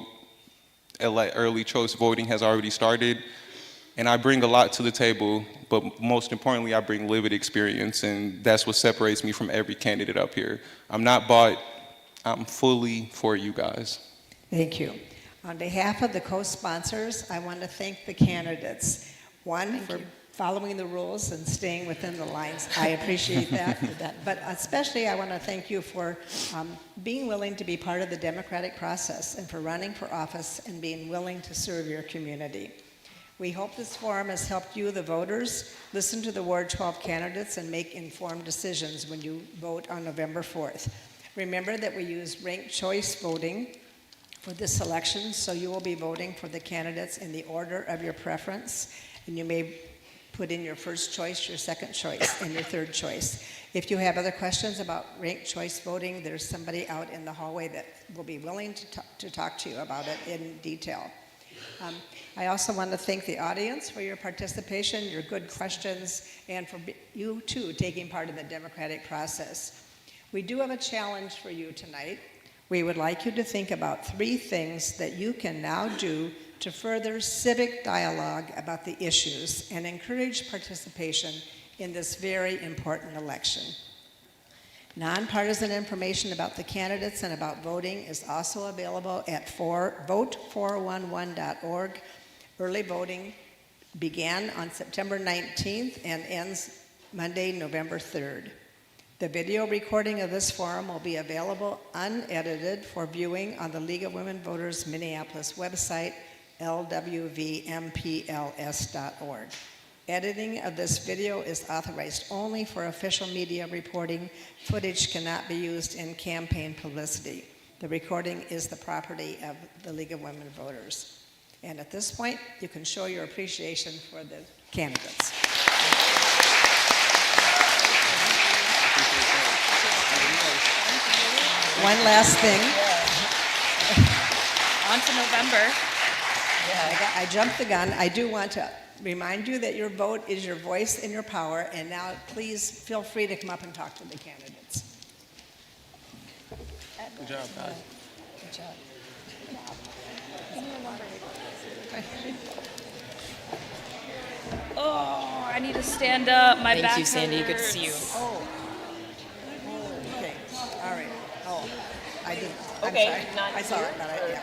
[SPEAKER 2] Early choice voting has already started. And I bring a lot to the table, but most importantly, I bring lived experience, and that's what separates me from every candidate up here. I'm not bought, I'm fully for you guys.
[SPEAKER 1] Thank you. On behalf of the co-sponsors, I want to thank the candidates. One, for following the rules and staying within the lines. I appreciate that. But especially I want to thank you for being willing to be part of the democratic process and for running for office and being willing to serve your community. We hope this forum has helped you, the voters, listen to the Ward 12 candidates and make informed decisions when you vote on November 4th. Remember that we use ranked choice voting for this election, so you will be voting for the candidates in the order of your preference, and you may put in your first choice, your second choice, and your third choice. If you have other questions about ranked choice voting, there's somebody out in the hallway that will be willing to talk to you about it in detail. I also want to thank the audience for your participation, your good questions, and for you too taking part in the democratic process. We do have a challenge for you tonight. We would like you to think about 3 things that you can now do to further civic dialogue about the issues and encourage participation in this very important election. Nonpartisan information about the candidates and about voting is also available at vote411.org. Early voting began on September 19th and ends Monday, November 3rd. The video recording of this forum will be available unedited for viewing on the League of Women Voters Minneapolis website, lwvmpls.org. Editing of this video is authorized only for official media reporting. Footage cannot be used in campaign publicity. The recording is the property of the League of Women Voters. And at this point, you can show your appreciation for the candidates. One last thing.
[SPEAKER 4] On to November.
[SPEAKER 1] I jumped the gun. I do want to remind you that your vote is your voice and your power. And now, please feel free to come up and talk to the candidates.
[SPEAKER 2] Good job, guys.
[SPEAKER 3] Good job.
[SPEAKER 4] Oh, I need to stand up. My back
[SPEAKER 3] Thank you, Sandy. Good to
[SPEAKER 4] hurts.
[SPEAKER 3] see you.
[SPEAKER 1] Okay. All right. Oh, I didn't.
[SPEAKER 3] Okay,
[SPEAKER 1] I'm sorry.
[SPEAKER 3] not
[SPEAKER 1] I saw
[SPEAKER 3] here,
[SPEAKER 1] it, but
[SPEAKER 3] or-
[SPEAKER 1] yeah.